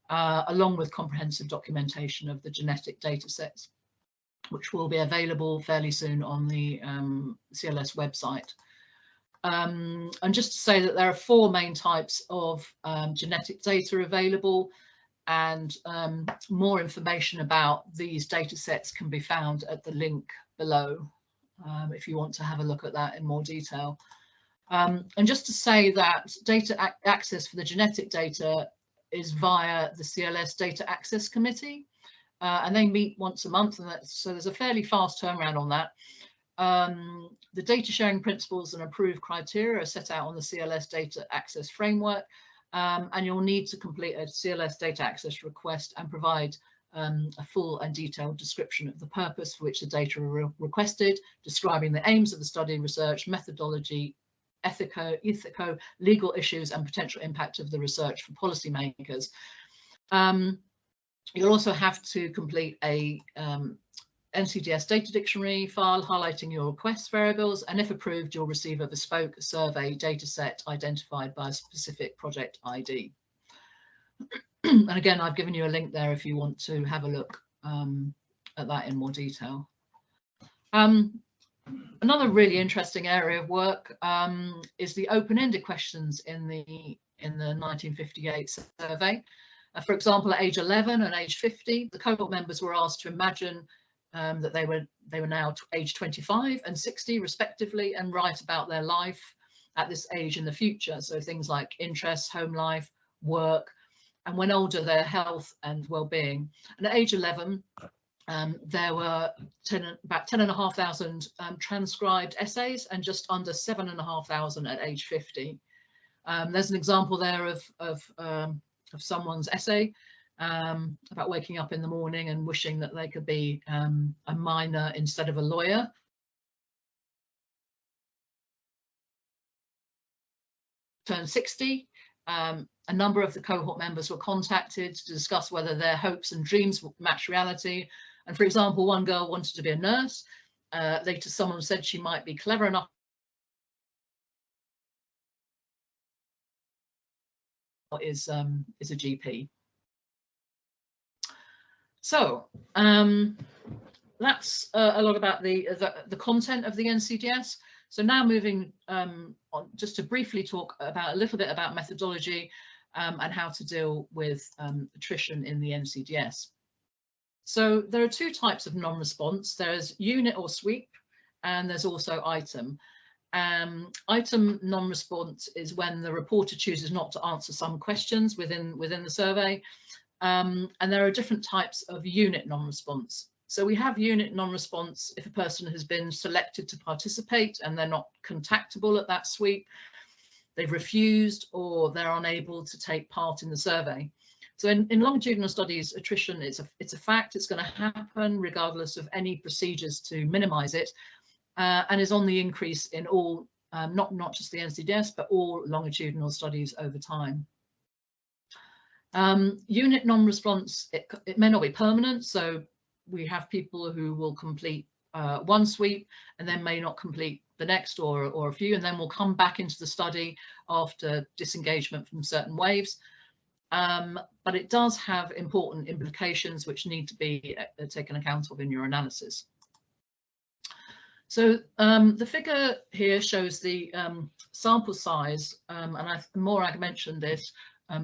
along with comprehensive documentation of the genetic data sets, which will be available fairly soon on the CLS website. And just to say that there are 4 main types of genetic data available, and more information about these data sets can be found at the link below if you want to have a look at that in more detail. And just to say that data access for the genetic data is via the CLS Data Access Committee, and they meet once a month, and so there's a fairly fast turnaround on that. The data sharing principles and approved criteria are set out on the CLS Data Access Framework, and you'll need to complete a CLS Data Access request and provide a full and detailed description of the purpose for which the data are requested, describing the aims of the study, research, methodology, ethico, legal issues and potential impact of the research for policymakers. You'll also have to complete a NCDS data dictionary file highlighting your request variables, and if approved, you'll receive a bespoke survey data set identified by a specific project ID. And again, I've given you a link there if you want to have a look at that in more detail. Another really interesting area of work is the open-ended questions in the 1958 survey. For example, at age 11 and age 50, the cohort members were asked to imagine that they were now age 25 and 60 respectively, and write about their life at this age in the future. So things like interests, home life, work, and when older, their health and well-being. And at age 11, there were about 10,500 transcribed essays, and just under 7,500 at age 50. There's an example there of someone's essay about waking up in the morning and wishing that they could be a miner instead of a lawyer. Turned 60, a number of the cohort members were contacted to discuss whether their hopes and dreams would match reality. And for example, one girl wanted to be a nurse. Later, someone said she might be clever enough is a GP. So that's a lot about the content of the NCDS. So now moving on, just to briefly talk about a little bit about methodology and how to deal with attrition in the NCDS. So there are 2 types of non-response. There's unit or sweep, and there's also item. Item non-response is when the reporter chooses not to answer some questions within the survey. And there are different types of unit non-response. So we have unit non-response if a person has been selected to participate and they're not contactable at that sweep, they've refused, or they're unable to take part in the survey. So in longitudinal studies, attrition it's a fact. It's going to happen regardless of any procedures to minimize it, and is on the increase in all, not just the NCDS, but all longitudinal studies over time. Unit non-response, it may not be permanent. So we have people who will complete one sweep and then may not complete the next or a few, and then will come back into the study after disengagement from certain waves. But it does have important implications which need to be taken account of in your analysis. So the figure here shows the sample size, and Morag mentioned this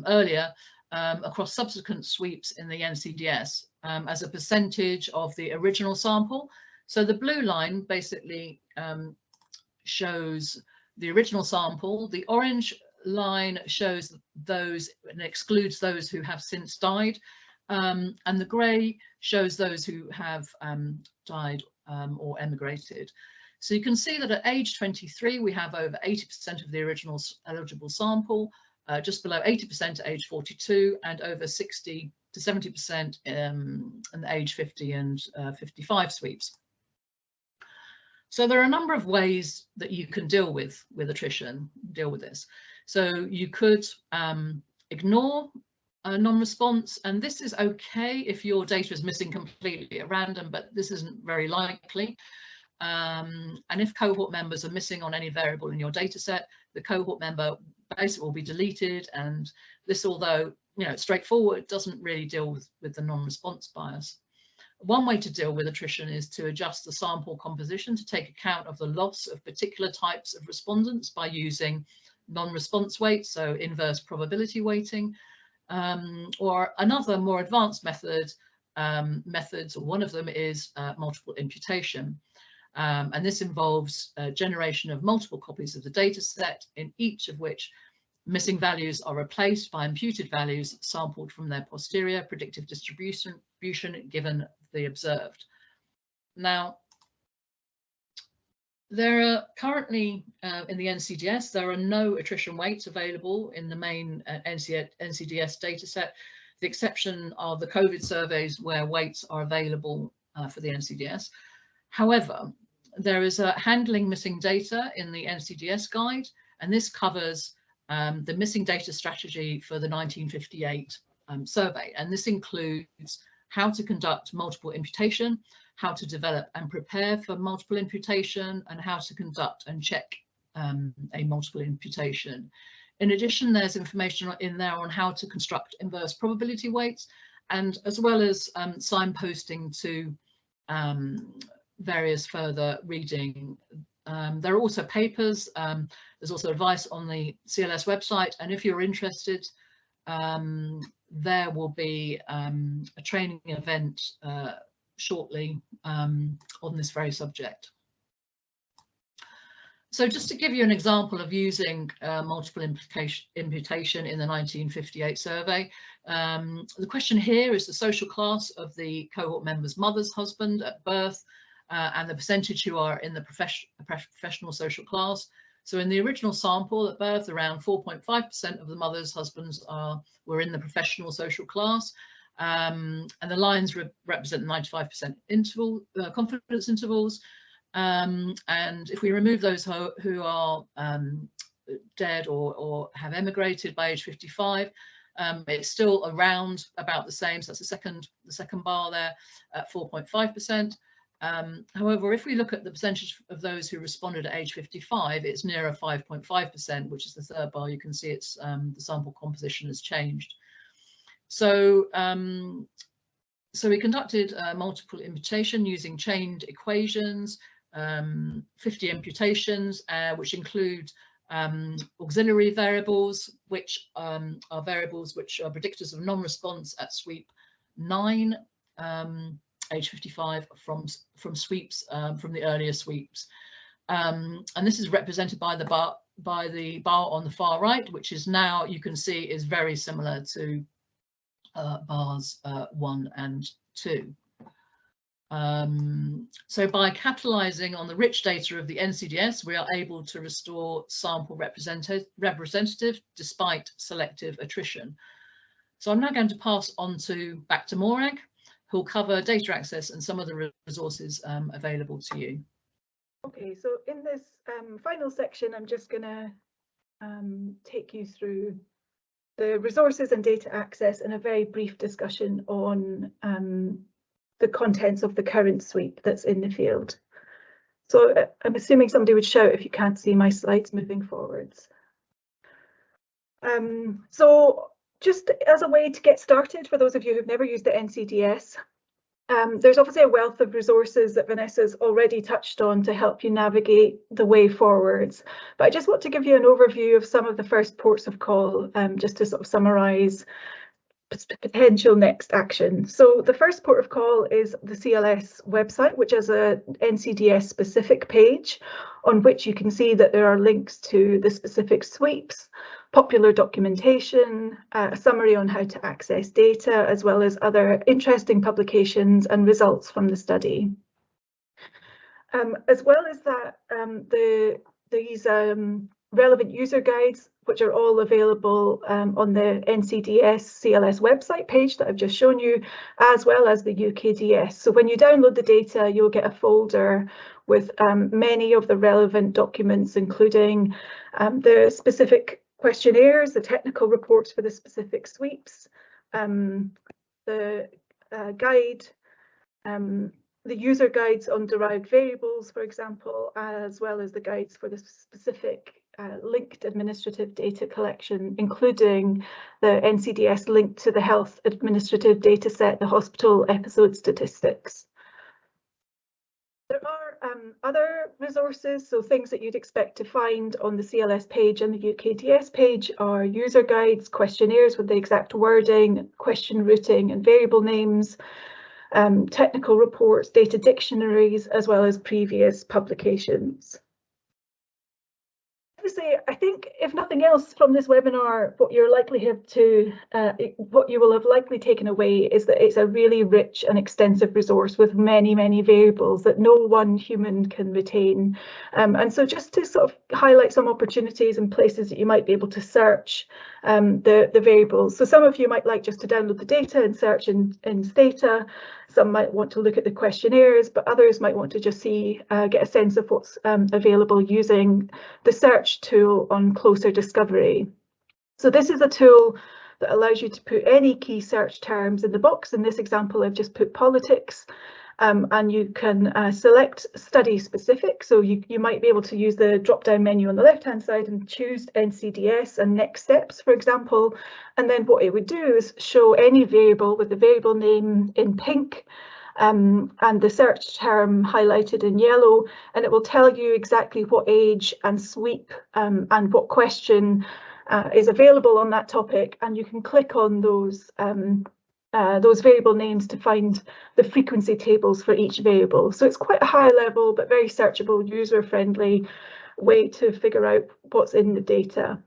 earlier, across subsequent sweeps in the NCDS as a percentage of the original sample. So the blue line basically shows the original sample. The orange line shows those and excludes those who have since died. and the grey shows those who have died or emigrated. So you can see that at age 23, we have over 80% of the original eligible sample, just below 80% at age 42, and over 60 to 70% in the age 50 and 55 sweeps. So there are a number of ways that you can deal with attrition, deal with this. So you could ignore a non-response, and this is okay if your data is missing completely at random, but this isn't very likely. And if cohort members are missing on any variable in your data set, the cohort member basically will be deleted, and this, although straightforward, doesn't really deal with the non-response bias. One way to deal with attrition is to adjust the sample composition to take account of the loss of particular types of respondents by using non-response weights, so inverse probability weighting, or another more advanced methods, or one of them is multiple imputation. And this involves generation of multiple copies of the data set, in each of which missing values are replaced by imputed values sampled from their posterior predictive distribution given the observed. Now, there are currently in the NCDS, there are no attrition weights available in the main NCDS dataset. The exception are the COVID surveys where weights are available for the NCDS. However, there is a handling missing data in the NCDS guide, and this covers the missing data strategy for the 1958 survey. And this includes how to conduct multiple imputation, how to develop and prepare for multiple imputation, and how to conduct and check a multiple imputation. In addition, there's information in there on how to construct inverse probability weights, and as well as signposting to various further reading. There are also papers, there's also advice on the CLS website, and if you're interested, there will be a training event shortly on this very subject. So just to give you an example of using multiple imputation in the 1958 survey, the question here is the social class of the cohort member's mother's husband at birth, and the percentage who are in the professional social class. So in the original sample at birth, around 4.5% of the mother's husbands were in the professional social class, and the lines represent 95% interval confidence intervals. And if we remove those who are dead or have emigrated by age 55, it's still around about the same. So that's the second bar there at 4.5%. However, if we look at the percentage of those who responded at age 55, it's nearer 5.5%, which is the third bar. You can see it's the sample composition has changed. So, so we conducted multiple imputation using chained equations, 50 imputations, which include auxiliary variables, which are variables which are predictors of non-response at sweep 9. Age 55 from sweeps from the earlier sweeps, and this is represented by the bar on the far right, which is now, you can see, is very similar to bars 1 and 2. So by capitalizing on the rich data of the NCDS, we are able to restore sample representative despite selective attrition. So I'm now going to pass on back to Morag, who'll cover data access and some of the resources available to you. Okay, so in this final section, I'm just going to take you through the resources and data access and a very brief discussion on the contents of the current sweep that's in the field. So I'm assuming somebody would shout if you can't see my slides moving forwards. So just as a way to get started, for those of you who've never used the NCDS, there's obviously a wealth of resources that Vanessa's already touched on to help you navigate the way forwards. But I just want to give you an overview of some of the first ports of call, just to sort of summarise potential next action. So the first port of call is the CLS website, which has a NCDS specific page on which you can see that there are links to the specific sweeps, popular documentation, a summary on how to access data, as well as other interesting publications and results from the study. As well as that, these relevant user guides, which are all available on the NCDS CLS website page that I've just shown you, as well as the UKDS. So when you download the data, you'll get a folder with many of the relevant documents, including the specific questionnaires, the technical reports for the specific sweeps, the guide, the user guides on derived variables, for example, as well as the guides for the specific linked administrative data collection, including the NCDS link to the health administrative data set, the hospital episode statistics. There are other resources, so things that you'd expect to find on the CLS page and the UKDS page are user guides, questionnaires with the exact wording, question routing and variable names, technical reports, data dictionaries, as well as previous publications. Obviously, I think if nothing else from this webinar, what you will have likely taken away is that it's a really rich and extensive resource with many, many variables that no one human can retain. And so just to sort of highlight some opportunities and places that you might be able to search the variables. So some of you might like just to download the data and search in Stata. Some might want to look at the questionnaires, but others might want to just get a sense of what's available using the search tool on Closer Discovery. So this is a tool that allows you to put any key search terms in the box. In this example, I've just put politics, and you can select study specific. So you might be able to use the drop-down menu on the left-hand side and choose NCDS and next steps, for example. And then what it would do is show any variable with the variable name in pink and the search term highlighted in yellow, and it will tell you exactly what age and sweep and what question is available on that topic, and you can click on those variable names to find the frequency tables for each variable. So it's quite a high level but very searchable, user-friendly way to figure out what's in the data.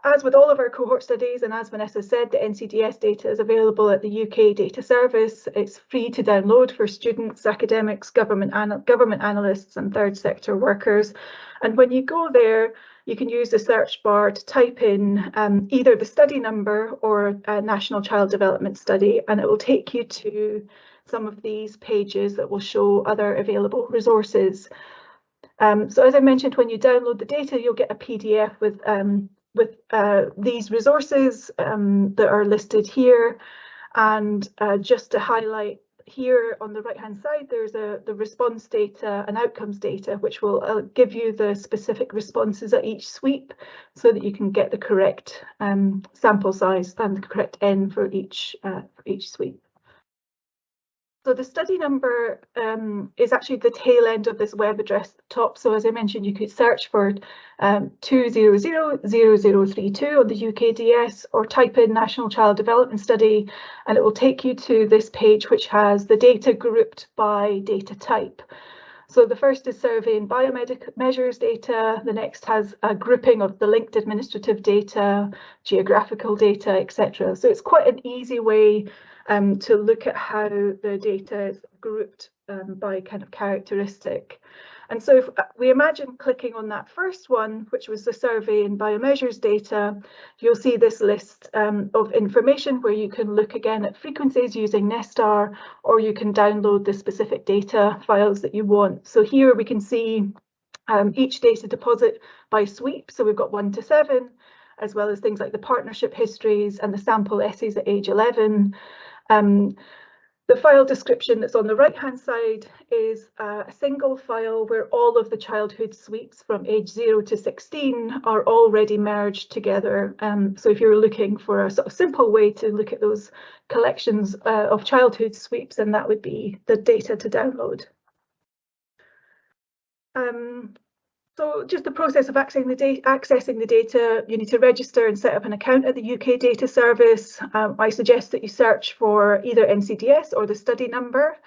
As with all of our cohort studies, and as Vanessa said, the NCDS data is available at the UK Data Service. It's free to download for students, academics, government analysts and third sector workers. And when you go there, you can use the search bar to type in either the study number or a National Child Development Study, and it will take you to some of these pages that will show other available resources. So as I mentioned, when you download the data, you'll get a PDF with these resources that are listed here. And just to highlight, here on the right hand side, there's the response data and outcomes data, which will give you the specific responses at each sweep so that you can get the correct sample size and the correct N for each sweep. So the study number is actually the tail end of this web address at the top. So as I mentioned, you could search for 2000032 on the UKDS, or type in National Child Development Study, and it will take you to this page which has the data grouped by data type. So the first is survey and biomedical measures data. The next has a grouping of the linked administrative data, geographical data, etc. So it's quite an easy way to look at how the data is grouped by kind of characteristic. And so if we imagine clicking on that first one, which was the survey and biomeasures data, you'll see this list of information where you can look again at frequencies using Nestar, or you can download the specific data files that you want. So here we can see each data deposit by sweep. So we've got 1 to 7, as well as things like the partnership histories and the sample essays at age 11. The file description that's on the right-hand side is a single file where all of the childhood sweeps from age 0 to 16 are already merged together. So if you're looking for a sort of simple way to look at those collections of childhood sweeps, then that would be the data to download. So just the process of accessing the data, you need to register and set up an account at the UK Data Service. I suggest that you search for either NCDS or the study number.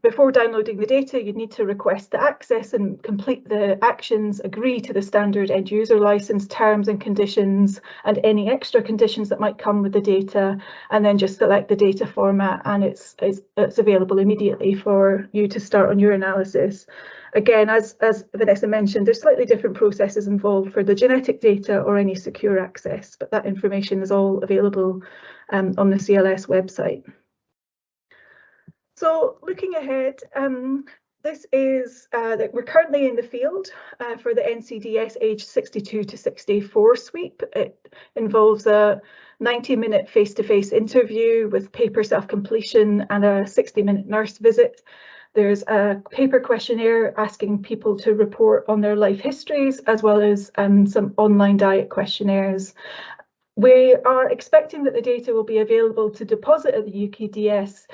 before downloading the data, you'd need to request the access and complete the actions, agree to the standard end user license terms and conditions, and any extra conditions that might come with the data, and then just select the data format, and it's available immediately for you to start on your analysis. Again, as Vanessa mentioned, there's slightly different processes involved for the genetic data or any secure access, but that information is all available on the CLS website. So looking ahead, this is that we're currently in the field for the NCDS age 62 to 64 sweep. It involves a 90-minute face-to-face interview with paper self-completion and a 60-minute nurse visit. There's a paper questionnaire asking people to report on their life histories, as well as some online diet questionnaires. We are expecting that the data will be available to deposit at the UKDS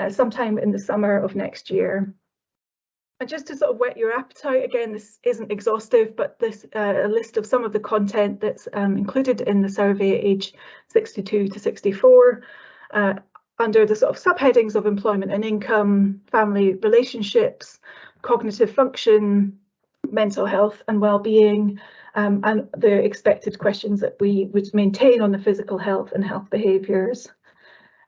sometime in the summer of next year. And just to sort of whet your appetite, again, this isn't exhaustive, but this a list of some of the content that's included in the survey at age 62 to 64 under the sort of subheadings of employment and income, family relationships, cognitive function, mental health and well-being, and the expected questions that we would maintain on the physical health and health behaviours.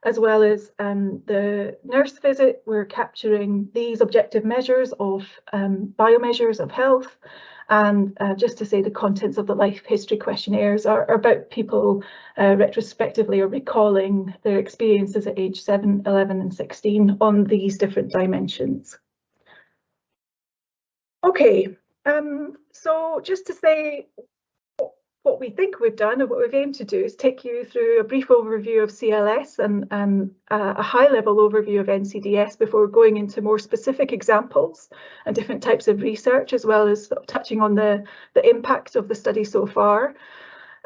As well as the nurse visit, we're capturing these objective measures of biomeasures of health. And just to say, the contents of the life history questionnaires are about people retrospectively or recalling their experiences at age 7, 11 and 16 on these different dimensions. Okay, so just to say what we think we've done and what we've aimed to do is take you through a brief overview of CLS and a high-level overview of NCDS before going into more specific examples and different types of research, as well as sort of touching on the impact of the study so far.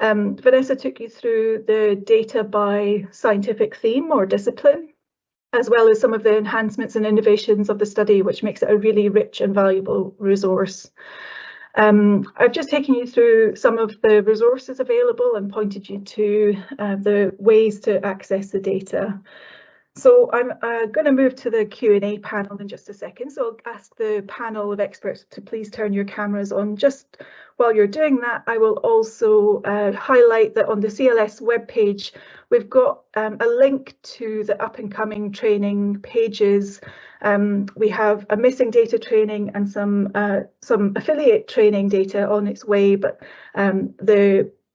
Vanessa took you through the data by scientific theme or discipline, as well as some of the enhancements and innovations of the study, which makes it a really rich and valuable resource. I've just taken you through some of the resources available and pointed you to the ways to access the data. So I'm going to move to the Q&A panel in just a second. So I'll ask the panel of experts to please turn your cameras on. Just while you're doing that, I will also highlight that on the CLS webpage, we've got a link to the up and coming training pages. We have a missing data training and some affiliate training data on its way, but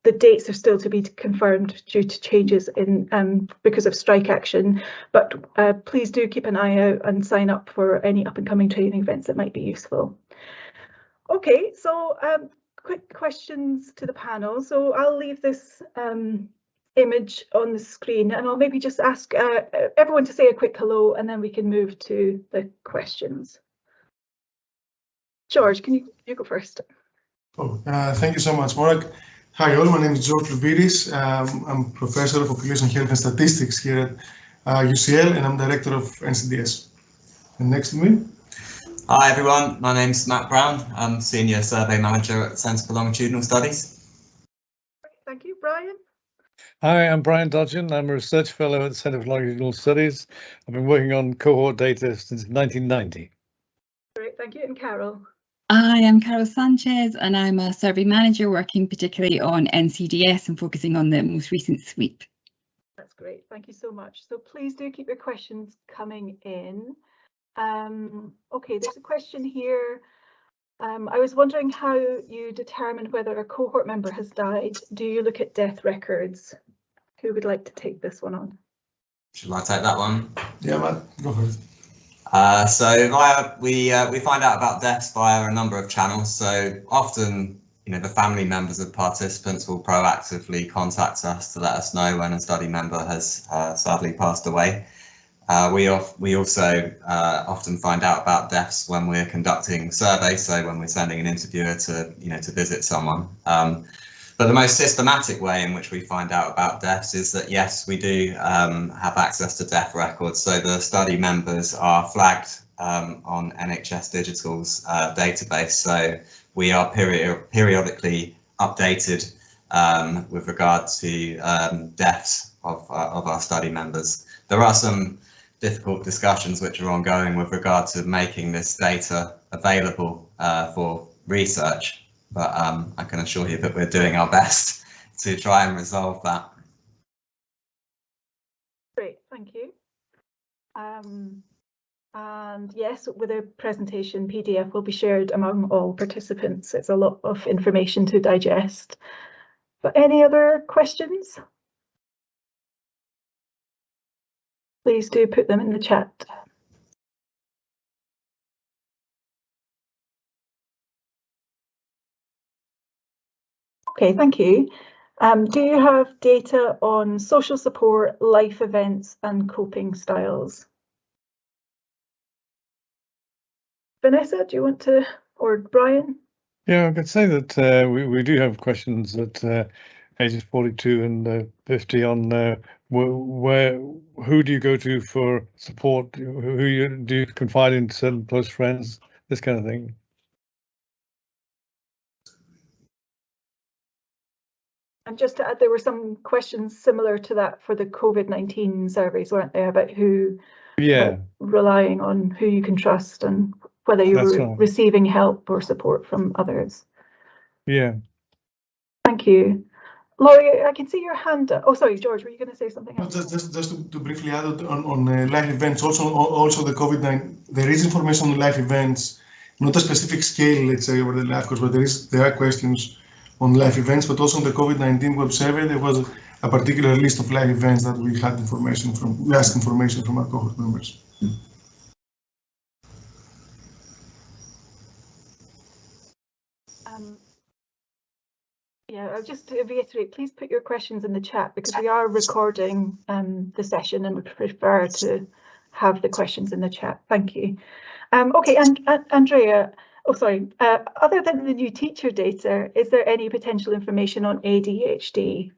the dates are still to be confirmed due to changes in because of strike action. But please do keep an eye out and sign up for any up and coming training events that might be useful. Okay, so quick questions to the panel. So I'll leave this image on the screen and I'll maybe just ask everyone to say a quick hello and then we can move to the questions. George, can you go first? Oh, thank you so much, Morag. Hi all, my name is George Louvidis. I'm Professor of Population Health and Statistics here at UCL and I'm Director of NCDS. And next to me. Hi everyone, my name's Matt Brown. I'm Senior Survey Manager at the Centre for Longitudinal Studies. Thank you, Brian. Hi, I'm Brian Dodgen. I'm a Research Fellow at the Centre for Longitudinal Studies. I've been working on cohort data since 1990. Great, thank you. And Carol. I am Carol Sanchez and I'm a survey manager working particularly on NCDS and focusing on the most recent sweep. That's great, thank you so much. So please do keep your questions coming in. Okay, there's a question here. I was wondering how you determine whether a cohort member has died. Do you look at death records? Who would like to take this one on? Should I take that one? Yeah, Matt, go for it. We find out about deaths via a number of channels. So often, the family members of participants will proactively contact us to let us know when a study member has sadly passed away. We also often find out about deaths when we're conducting surveys. So when we're sending an interviewer to visit someone. But the most systematic way in which we find out about deaths is that, yes, we do have access to death records. So the study members are flagged on NHS Digital's database. So we are periodically updated with regard to deaths of our study members. There are some difficult discussions which are ongoing with regard to making this data available for research, but I can assure you that we're doing our best to try and resolve that. Great, thank you. And yes, with a presentation PDF will be shared among all participants. It's a lot of information to digest. But any other questions? Please do put them in the chat. Okay, thank you. Do you have data on social support, life events and coping styles? Vanessa, do you want to, or Brian? Yeah, I could say that we do have questions at ages 42 and 50 on who do you go to for support? Do you confide in certain close friends? This kind of thing. And just to add, there were some questions similar to that for the COVID-19 surveys, weren't there, about who, Yeah, relying on who you can trust and whether you were right. receiving help or support from others. Yeah. Thank you. Laurie, I can see your hand up. Oh, sorry, George, were you going to say something else? Just to briefly add on live events, also the COVID-19, there is information on live events, not a specific scale, let's say, over the life course, but there are questions on live events, but also on the COVID-19 web survey, there was a particular list of live events that we had information from, we asked information from our cohort members. Yeah, just to reiterate, please put your questions in the chat because we are recording the session and would prefer to have the questions in the chat. Thank you. Okay, and Andrea, oh sorry, other than the new teacher data, is there any potential information on ADHD?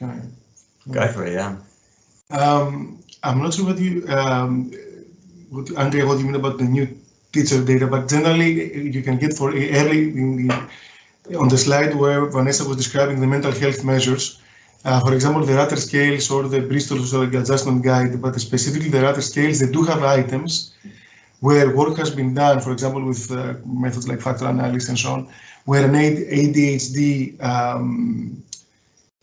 Okay. Go for it, yeah. I'm not sure what Andrea, what you mean about the new teacher data, but generally you can get for early on the slide where Vanessa was describing the mental health measures. For example, the Ratter scales or the Bristol Social Adjustment Guide, but specifically the Ratter scales, they do have items where work has been done, for example, with methods like factor analysis and so on, where an ADHD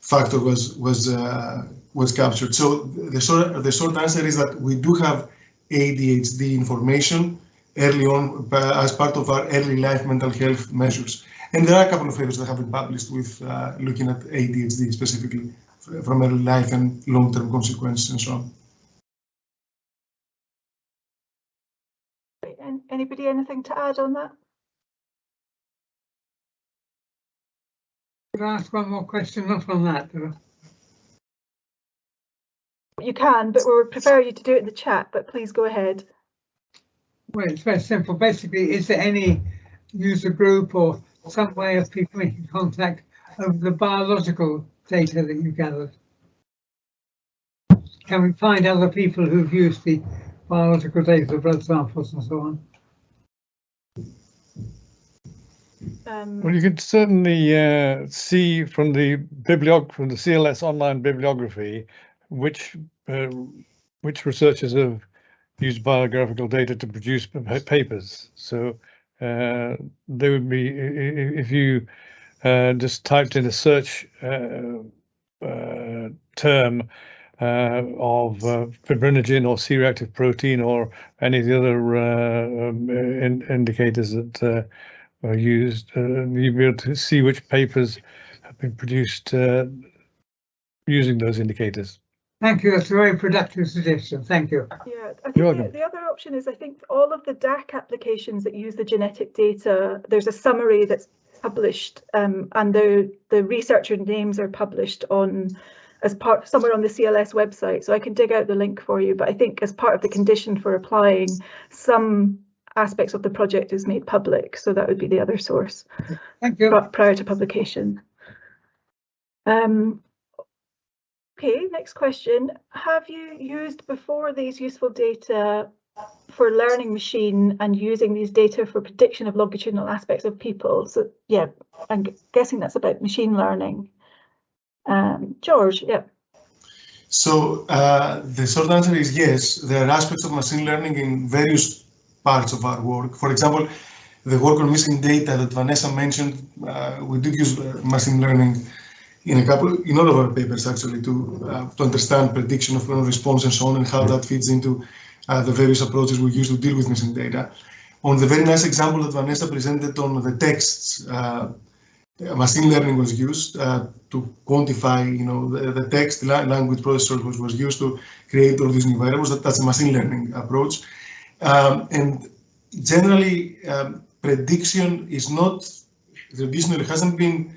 factor was captured. So the short answer is that we do have ADHD information early on as part of our early life mental health measures. And there are a couple of papers that have been published with looking at ADHD specifically from early life and long-term consequences and so on. Anybody, anything to add on that? Could I ask one more question, not on that? You can, but we would prefer you to do it in the chat, but please go ahead. Well, it's very simple. Basically, is there any user group or some way of people making contact of the biological data that you gathered? Can we find other people who've used the biological data, the blood samples and so on? Well, you can certainly see from the CLS online bibliography which researchers have used biographical data to produce papers. So they would be, if you just typed in a search term of fibrinogen or C-reactive protein or any of the other indicators that are used, you'll be able to see which papers have been produced using those indicators. Thank you. That's a very productive suggestion. Thank you. Yeah, I think the other option is, I think all of the DAC applications that use the genetic data, there's a summary that's published and the researcher names are published on as part somewhere on the CLS website. So I can dig out the link for you, but I think as part of the condition for applying, some aspects of the project is made public. So that would be the other source. Thank you. Prior to publication. Okay, next question. Have you used before these useful data for learning machine and using these data for prediction of longitudinal aspects of people? So yeah, I'm guessing that's about machine learning. George, yeah. So the short answer is yes. There are aspects of machine learning in various parts of our work. For example, the work on missing data that Vanessa mentioned, we did use machine learning in all of our papers actually to understand prediction of response and so on, and how that fits into the various approaches we use to deal with missing data. On the very nice example that Vanessa presented on the texts, machine learning was used to quantify, the text language processor was used to create all these new variables. That's a machine learning approach. And generally, prediction is not, traditionally hasn't been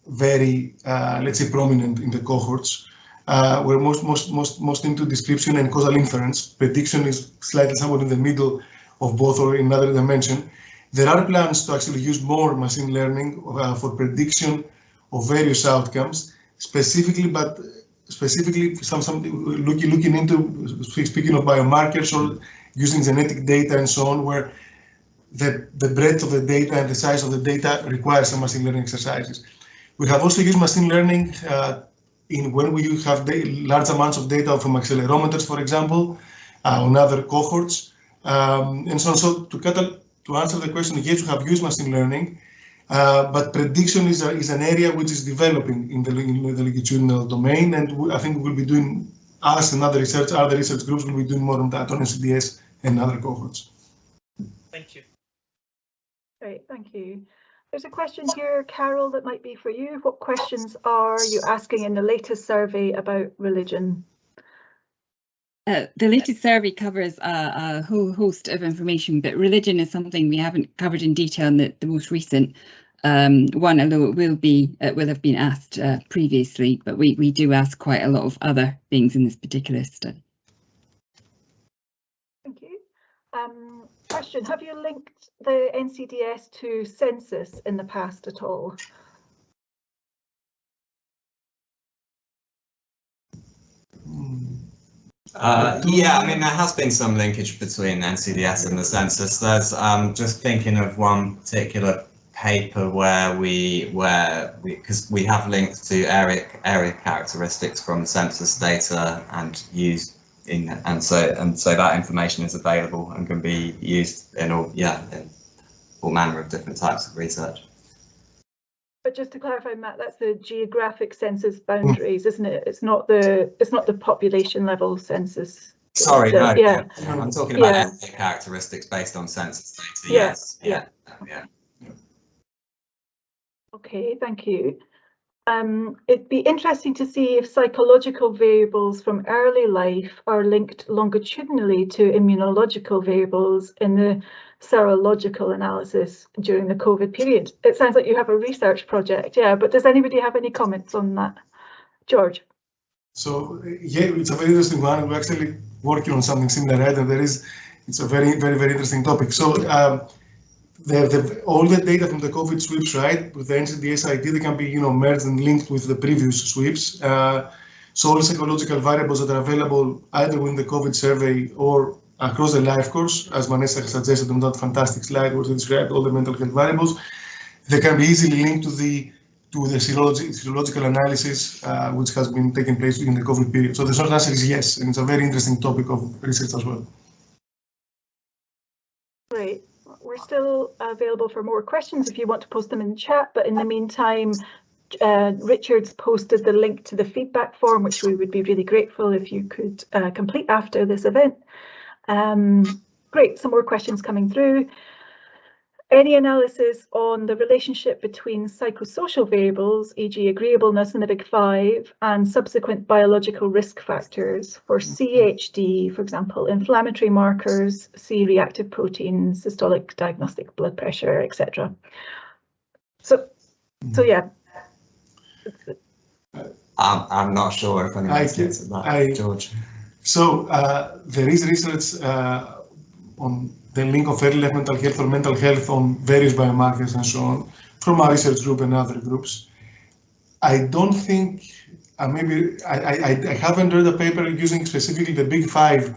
very, let's say, prominent in the cohorts. We're most into description and causal inference. Prediction is slightly somewhat in the middle of both or in another dimension. There are plans to actually use more machine learning for prediction of various outcomes, specifically some looking into, speaking of biomarkers or using genetic data and so on, where the breadth of the data and the size of the data requires some machine learning exercises. We have also used machine learning when we have large amounts of data from accelerometers, for example, on other cohorts, and so on. So to answer the question, yes, we have used machine learning, but prediction is an area which is developing in the longitudinal domain, and I think we'll be doing, us and other research groups will be doing more on that on NCDS and other cohorts. Thank you. Great, thank you. There's a question here, Carol, that might be for you. What questions are you asking in the latest survey about religion? The latest survey covers a whole host of information, but religion is something we haven't covered in detail in the most recent one, although it will have been asked previously, but we do ask quite a lot of other things in this particular study. Thank you. Question, have you linked the NCDS to census in the past at all? Yeah, I mean, there has been some linkage between NCDS and the census. There's just thinking of one particular paper where because we have linked to area characteristics from census data and used and so that information is available and can be used in all manner of different types of research. But just to clarify, Matt, that's the geographic census boundaries, isn't it? It's not the population level census. Sorry, no. Yeah. I'm talking about area characteristics based on census data. Yes. Yeah. Okay, thank you. It'd be interesting to see if psychological variables from early life are linked longitudinally to immunological variables in the serological analysis during the COVID period. It sounds like you have a research project, yeah, but does anybody have any comments on that? George? So, yeah, it's a very interesting one. We're actually working on something similar, right? And it's a very, very, very interesting topic. So, all the data from the COVID sweeps, right, with the NCDS ID, they can be, merged and linked with the previous sweeps. So all psychological variables that are available either within the COVID survey or across the life course, as Vanessa suggested on that fantastic slide where they described all the mental health variables, they can be easily linked to the serological analysis, which has been taking place in the COVID period. So the short answer is yes, and it's a very interesting topic of research as well. Great. We're still available for more questions if you want to post them in the chat, but in the meantime, Richard's posted the link to the feedback form, which we would be really grateful if you could complete after this event. Great, some more questions coming through. Any analysis on the relationship between psychosocial variables, e.g. agreeableness in the Big Five, and subsequent biological risk factors for CHD, for example, inflammatory markers, C-reactive proteins, systolic diagnostic blood pressure, etc. So yeah. I'm not sure if anyone gets that, George. So there is research on the link of early life mental health or mental health on various biomarkers and so on from our research group and other groups. I don't think, maybe I haven't read a paper using specifically the Big Five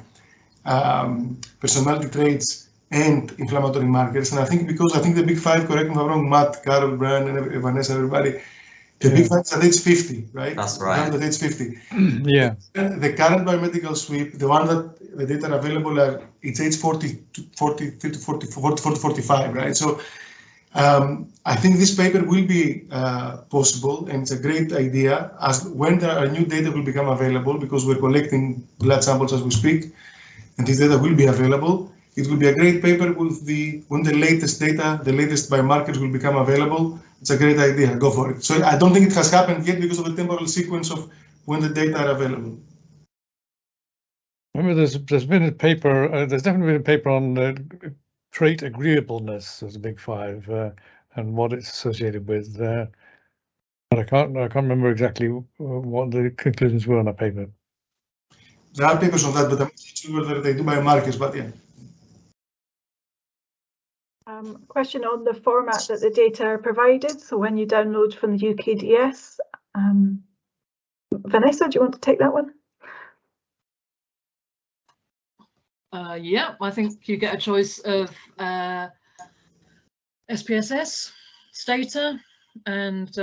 personality traits and inflammatory markers. And I think because the Big Five, correct me if I'm wrong, Matt, Carol, Brian, and Vanessa, everybody, The big five is at age 50, right? That's right. At age 50. Yeah. The current biomedical sweep, the one that the data are available are, it's age 40 to 45, right? So I think this paper will be possible, and it's a great idea as when there are new data will become available, because we're collecting blood samples as we speak, and this data will be available. It will be a great paper with when the latest data, the latest biomarkers will become available. It's a great idea. Go for it. So I don't think it has happened yet because of the temporal sequence of when the data are available. Remember, there's been a paper. There's definitely been a paper on trait agreeableness as a big five and what it's associated with. But I can't remember exactly what the conclusions were on that paper. There are papers on that, but I'm not sure whether they do biomarkers. But yeah. Question on the format that the data are provided. So when you download from the UKDS, Vanessa, do you want to take that one? Yeah, I think you get a choice of SPSS, Stata, and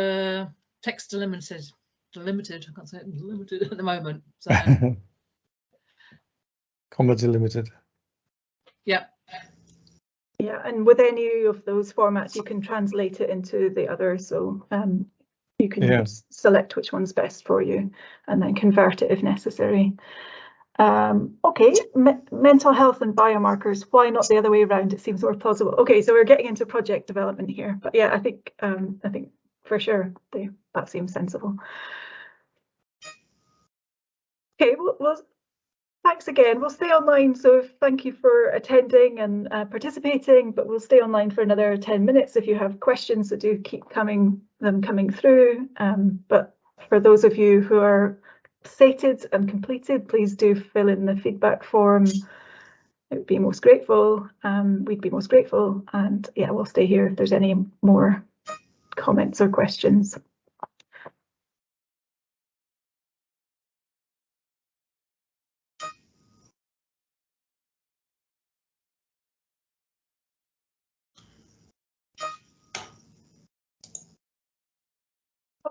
text delimited. Delimited, I can't say it, delimited at the moment. So. Comma delimited. Yeah. Yeah, and with any of those formats, you can translate it into the other. So you can select which one's best for you and then convert it if necessary. Okay, mental health and biomarkers. Why not the other way around? It seems more plausible. Okay, so we're getting into project development here, but yeah, I think for sure that seems sensible. Okay, well, thanks again. We'll stay online, so thank you for attending and participating, but we'll stay online for another 10 minutes if you have questions, so do keep coming through. But for those of you who are sated and completed, please do fill in the feedback form. It would be most grateful. We'd be most grateful, and yeah, we'll stay here if there's any more comments or questions.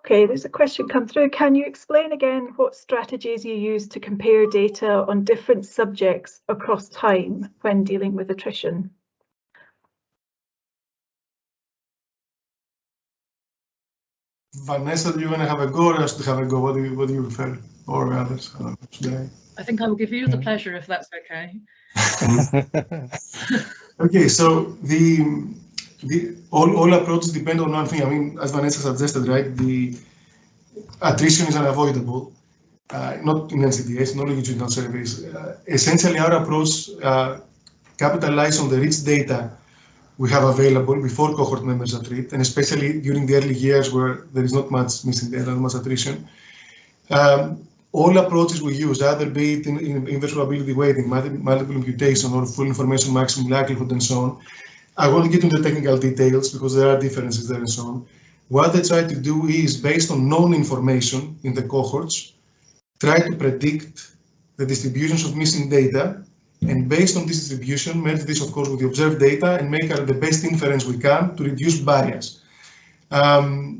Okay, there's a question come through. Can you explain again what strategies you use to compare data on different subjects across time when dealing with attrition? Vanessa, do you want to have a go or us to have a go? What do you prefer, or others? I think I will give you the pleasure if that's okay. Okay, so all approaches depend on one thing. I mean, as Vanessa suggested, right? The attrition is unavoidable, not in NCDS, no longitudinal surveys. Essentially, our approach capitalizes on the rich data we have available before cohort members attrit, and especially during the early years where there is not much missing data, not much attrition. All approaches we use, either be it in inverse probability weighting, multiple imputation, or full information maximum likelihood, and so on. I won't get into the technical details because there are differences there and so on. What they try to do is, based on known information in the cohorts, try to predict the distributions of missing data, and based on this distribution, merge this, of course, with the observed data and make the best inference we can to reduce bias. The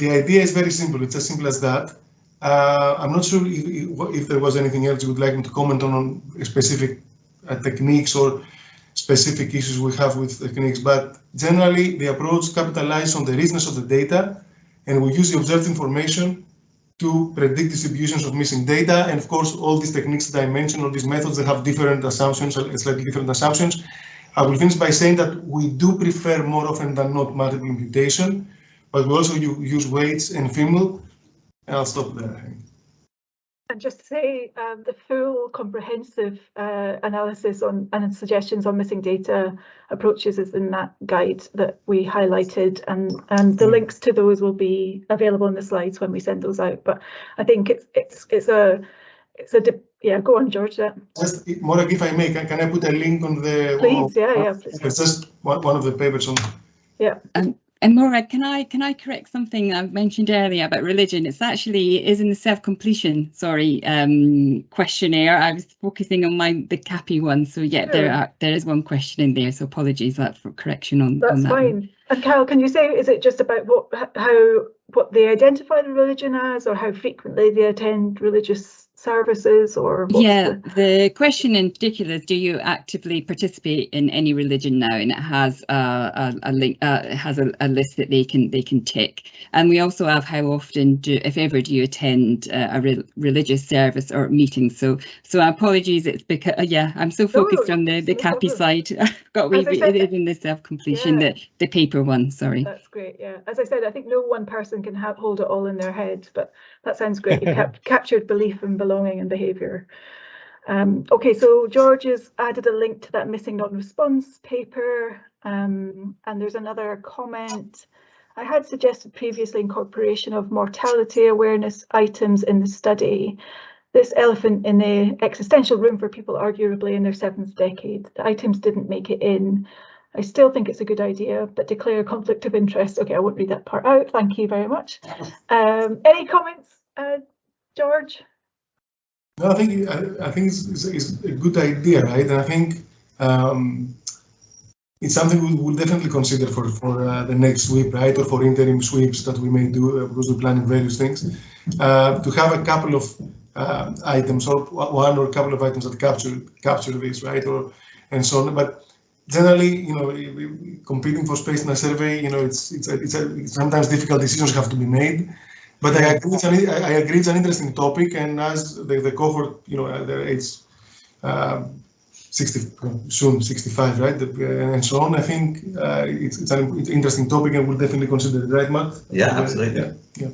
idea is very simple. It's as simple as that. I'm not sure if there was anything else you would like me to comment on specific techniques or specific issues we have with techniques, but generally the approach capitalizes on the richness of the data, and we use the observed information to predict distributions of missing data. And of course, all these techniques that I mentioned, all these methods that have different assumptions, slightly different assumptions. I will finish by saying that we do prefer more often than not multiple imputation, but we also use weights and FIML, and I'll stop there. And just to say, the full comprehensive analysis on and suggestions on missing data approaches is in that guide that we highlighted, and the links to those will be available in the slides when we send those out. But I think yeah. Go on, George. Yeah. Just Morag, if I may, can I put a link on the? Please, yeah. It's just one of the papers on. Yeah. And Morag, can I correct something I mentioned earlier about religion? It is in the self-completion, questionnaire. I was focusing on the CAPI one, so yeah, there is one question in there. So apologies for correction on that. That's fine. One. And Carol, can you say, is it just about what they identify the religion as, or how frequently they attend religious services, or the question in particular is, do you actively participate in any religion now? And it has a link, it has a list that they can tick. And we also have how often if ever do you attend a religious service or meeting. So apologies, it's because I'm so focused on the CAPI side. It is in the self-completion, the paper one. Sorry. That's great. Yeah, as I said, I think no one person can hold it all in their head, but that sounds great. You captured belief and belonging and behaviour. Okay, so George has added a link to that missing non-response paper, and there's another comment. I had suggested previously incorporation of mortality awareness items in the study. This elephant in the existential room for people arguably in their 7th decade. The items didn't make it in. I still think it's a good idea, but declare a conflict of interest. Okay, I won't read that part out. Thank you very much. Any comments, George? No, I think it's a good idea, right? And I think it's something we will definitely consider for the next sweep, right, or for interim sweeps that we may do because we're planning various things. To have a couple of items, or one or a couple of items that capture this, right, and so on. But generally, competing for space in a survey, it's sometimes difficult decisions have to be made. But I agree it's an interesting topic, and as the cohort, they're age 60, soon 65, right, and so on. I think it's an interesting topic, and we'll definitely consider it, right, Matt? Yeah, absolutely. Yeah.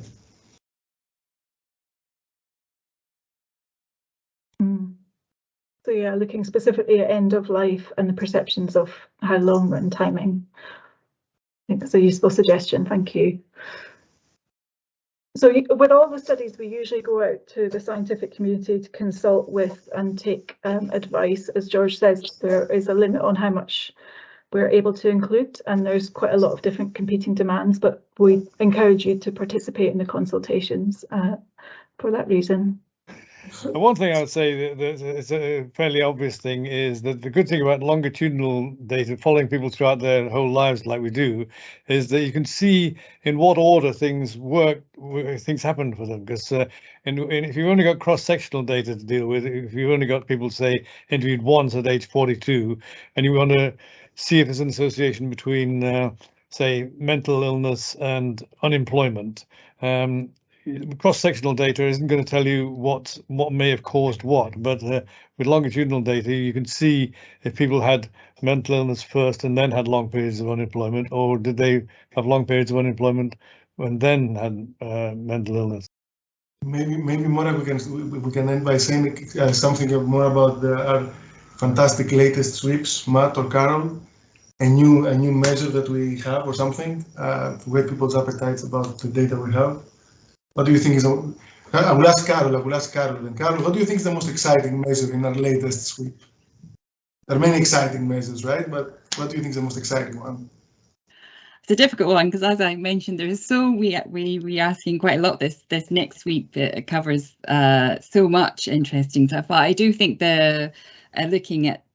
So yeah, looking specifically at end of life and the perceptions of how long run timing. I think that's a useful suggestion. Thank you. So with all the studies, we usually go out to the scientific community to consult with and take advice. As George says, there is a limit on how much we're able to include, and there's quite a lot of different competing demands, but we encourage you to participate in the consultations for that reason. The one thing I would say that it's a fairly obvious thing is that the good thing about longitudinal data, following people throughout their whole lives like we do, is that you can see in what order things work, things happen for them. Because if you've only got cross-sectional data to deal with, if you've only got people, say, interviewed once at age 42, and you want to see if there's an association between, say, mental illness and unemployment, cross-sectional data isn't going to tell you what may have caused what, but with longitudinal data you can see if people had mental illness first and then had long periods of unemployment, or did they have long periods of unemployment and then had mental illness. Maybe more we can end by saying something more about our fantastic latest sweeps, Matt or Carol, a new measure that we have or something to whet people's appetites about the data we have. What do you think is? I will ask Carol. Then, Carol, what do you think is the most exciting measure in our latest sweep? There are many exciting measures, right? But what do you think is the most exciting one? It's a difficult one because, as I mentioned, there is we asking quite a lot this next sweep that covers so much interesting stuff. But I do think the looking at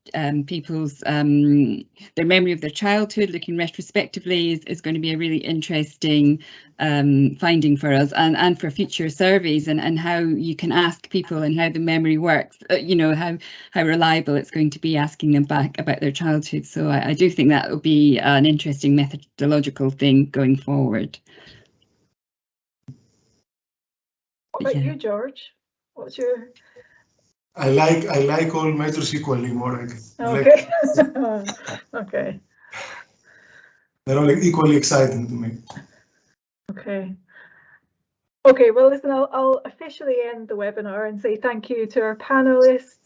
people's their memory of their childhood, looking retrospectively, is going to be a really interesting finding for us and for future surveys, and how you can ask people and how the memory works, how reliable it's going to be asking them back about their childhood. So I do think that will be an interesting methodological thing going forward. What about you, George? What's your... I like all measures equally, Morag. Okay. Okay. They're all equally exciting to me. Okay. Okay, well, listen, I'll officially end the webinar and say thank you to our panelists,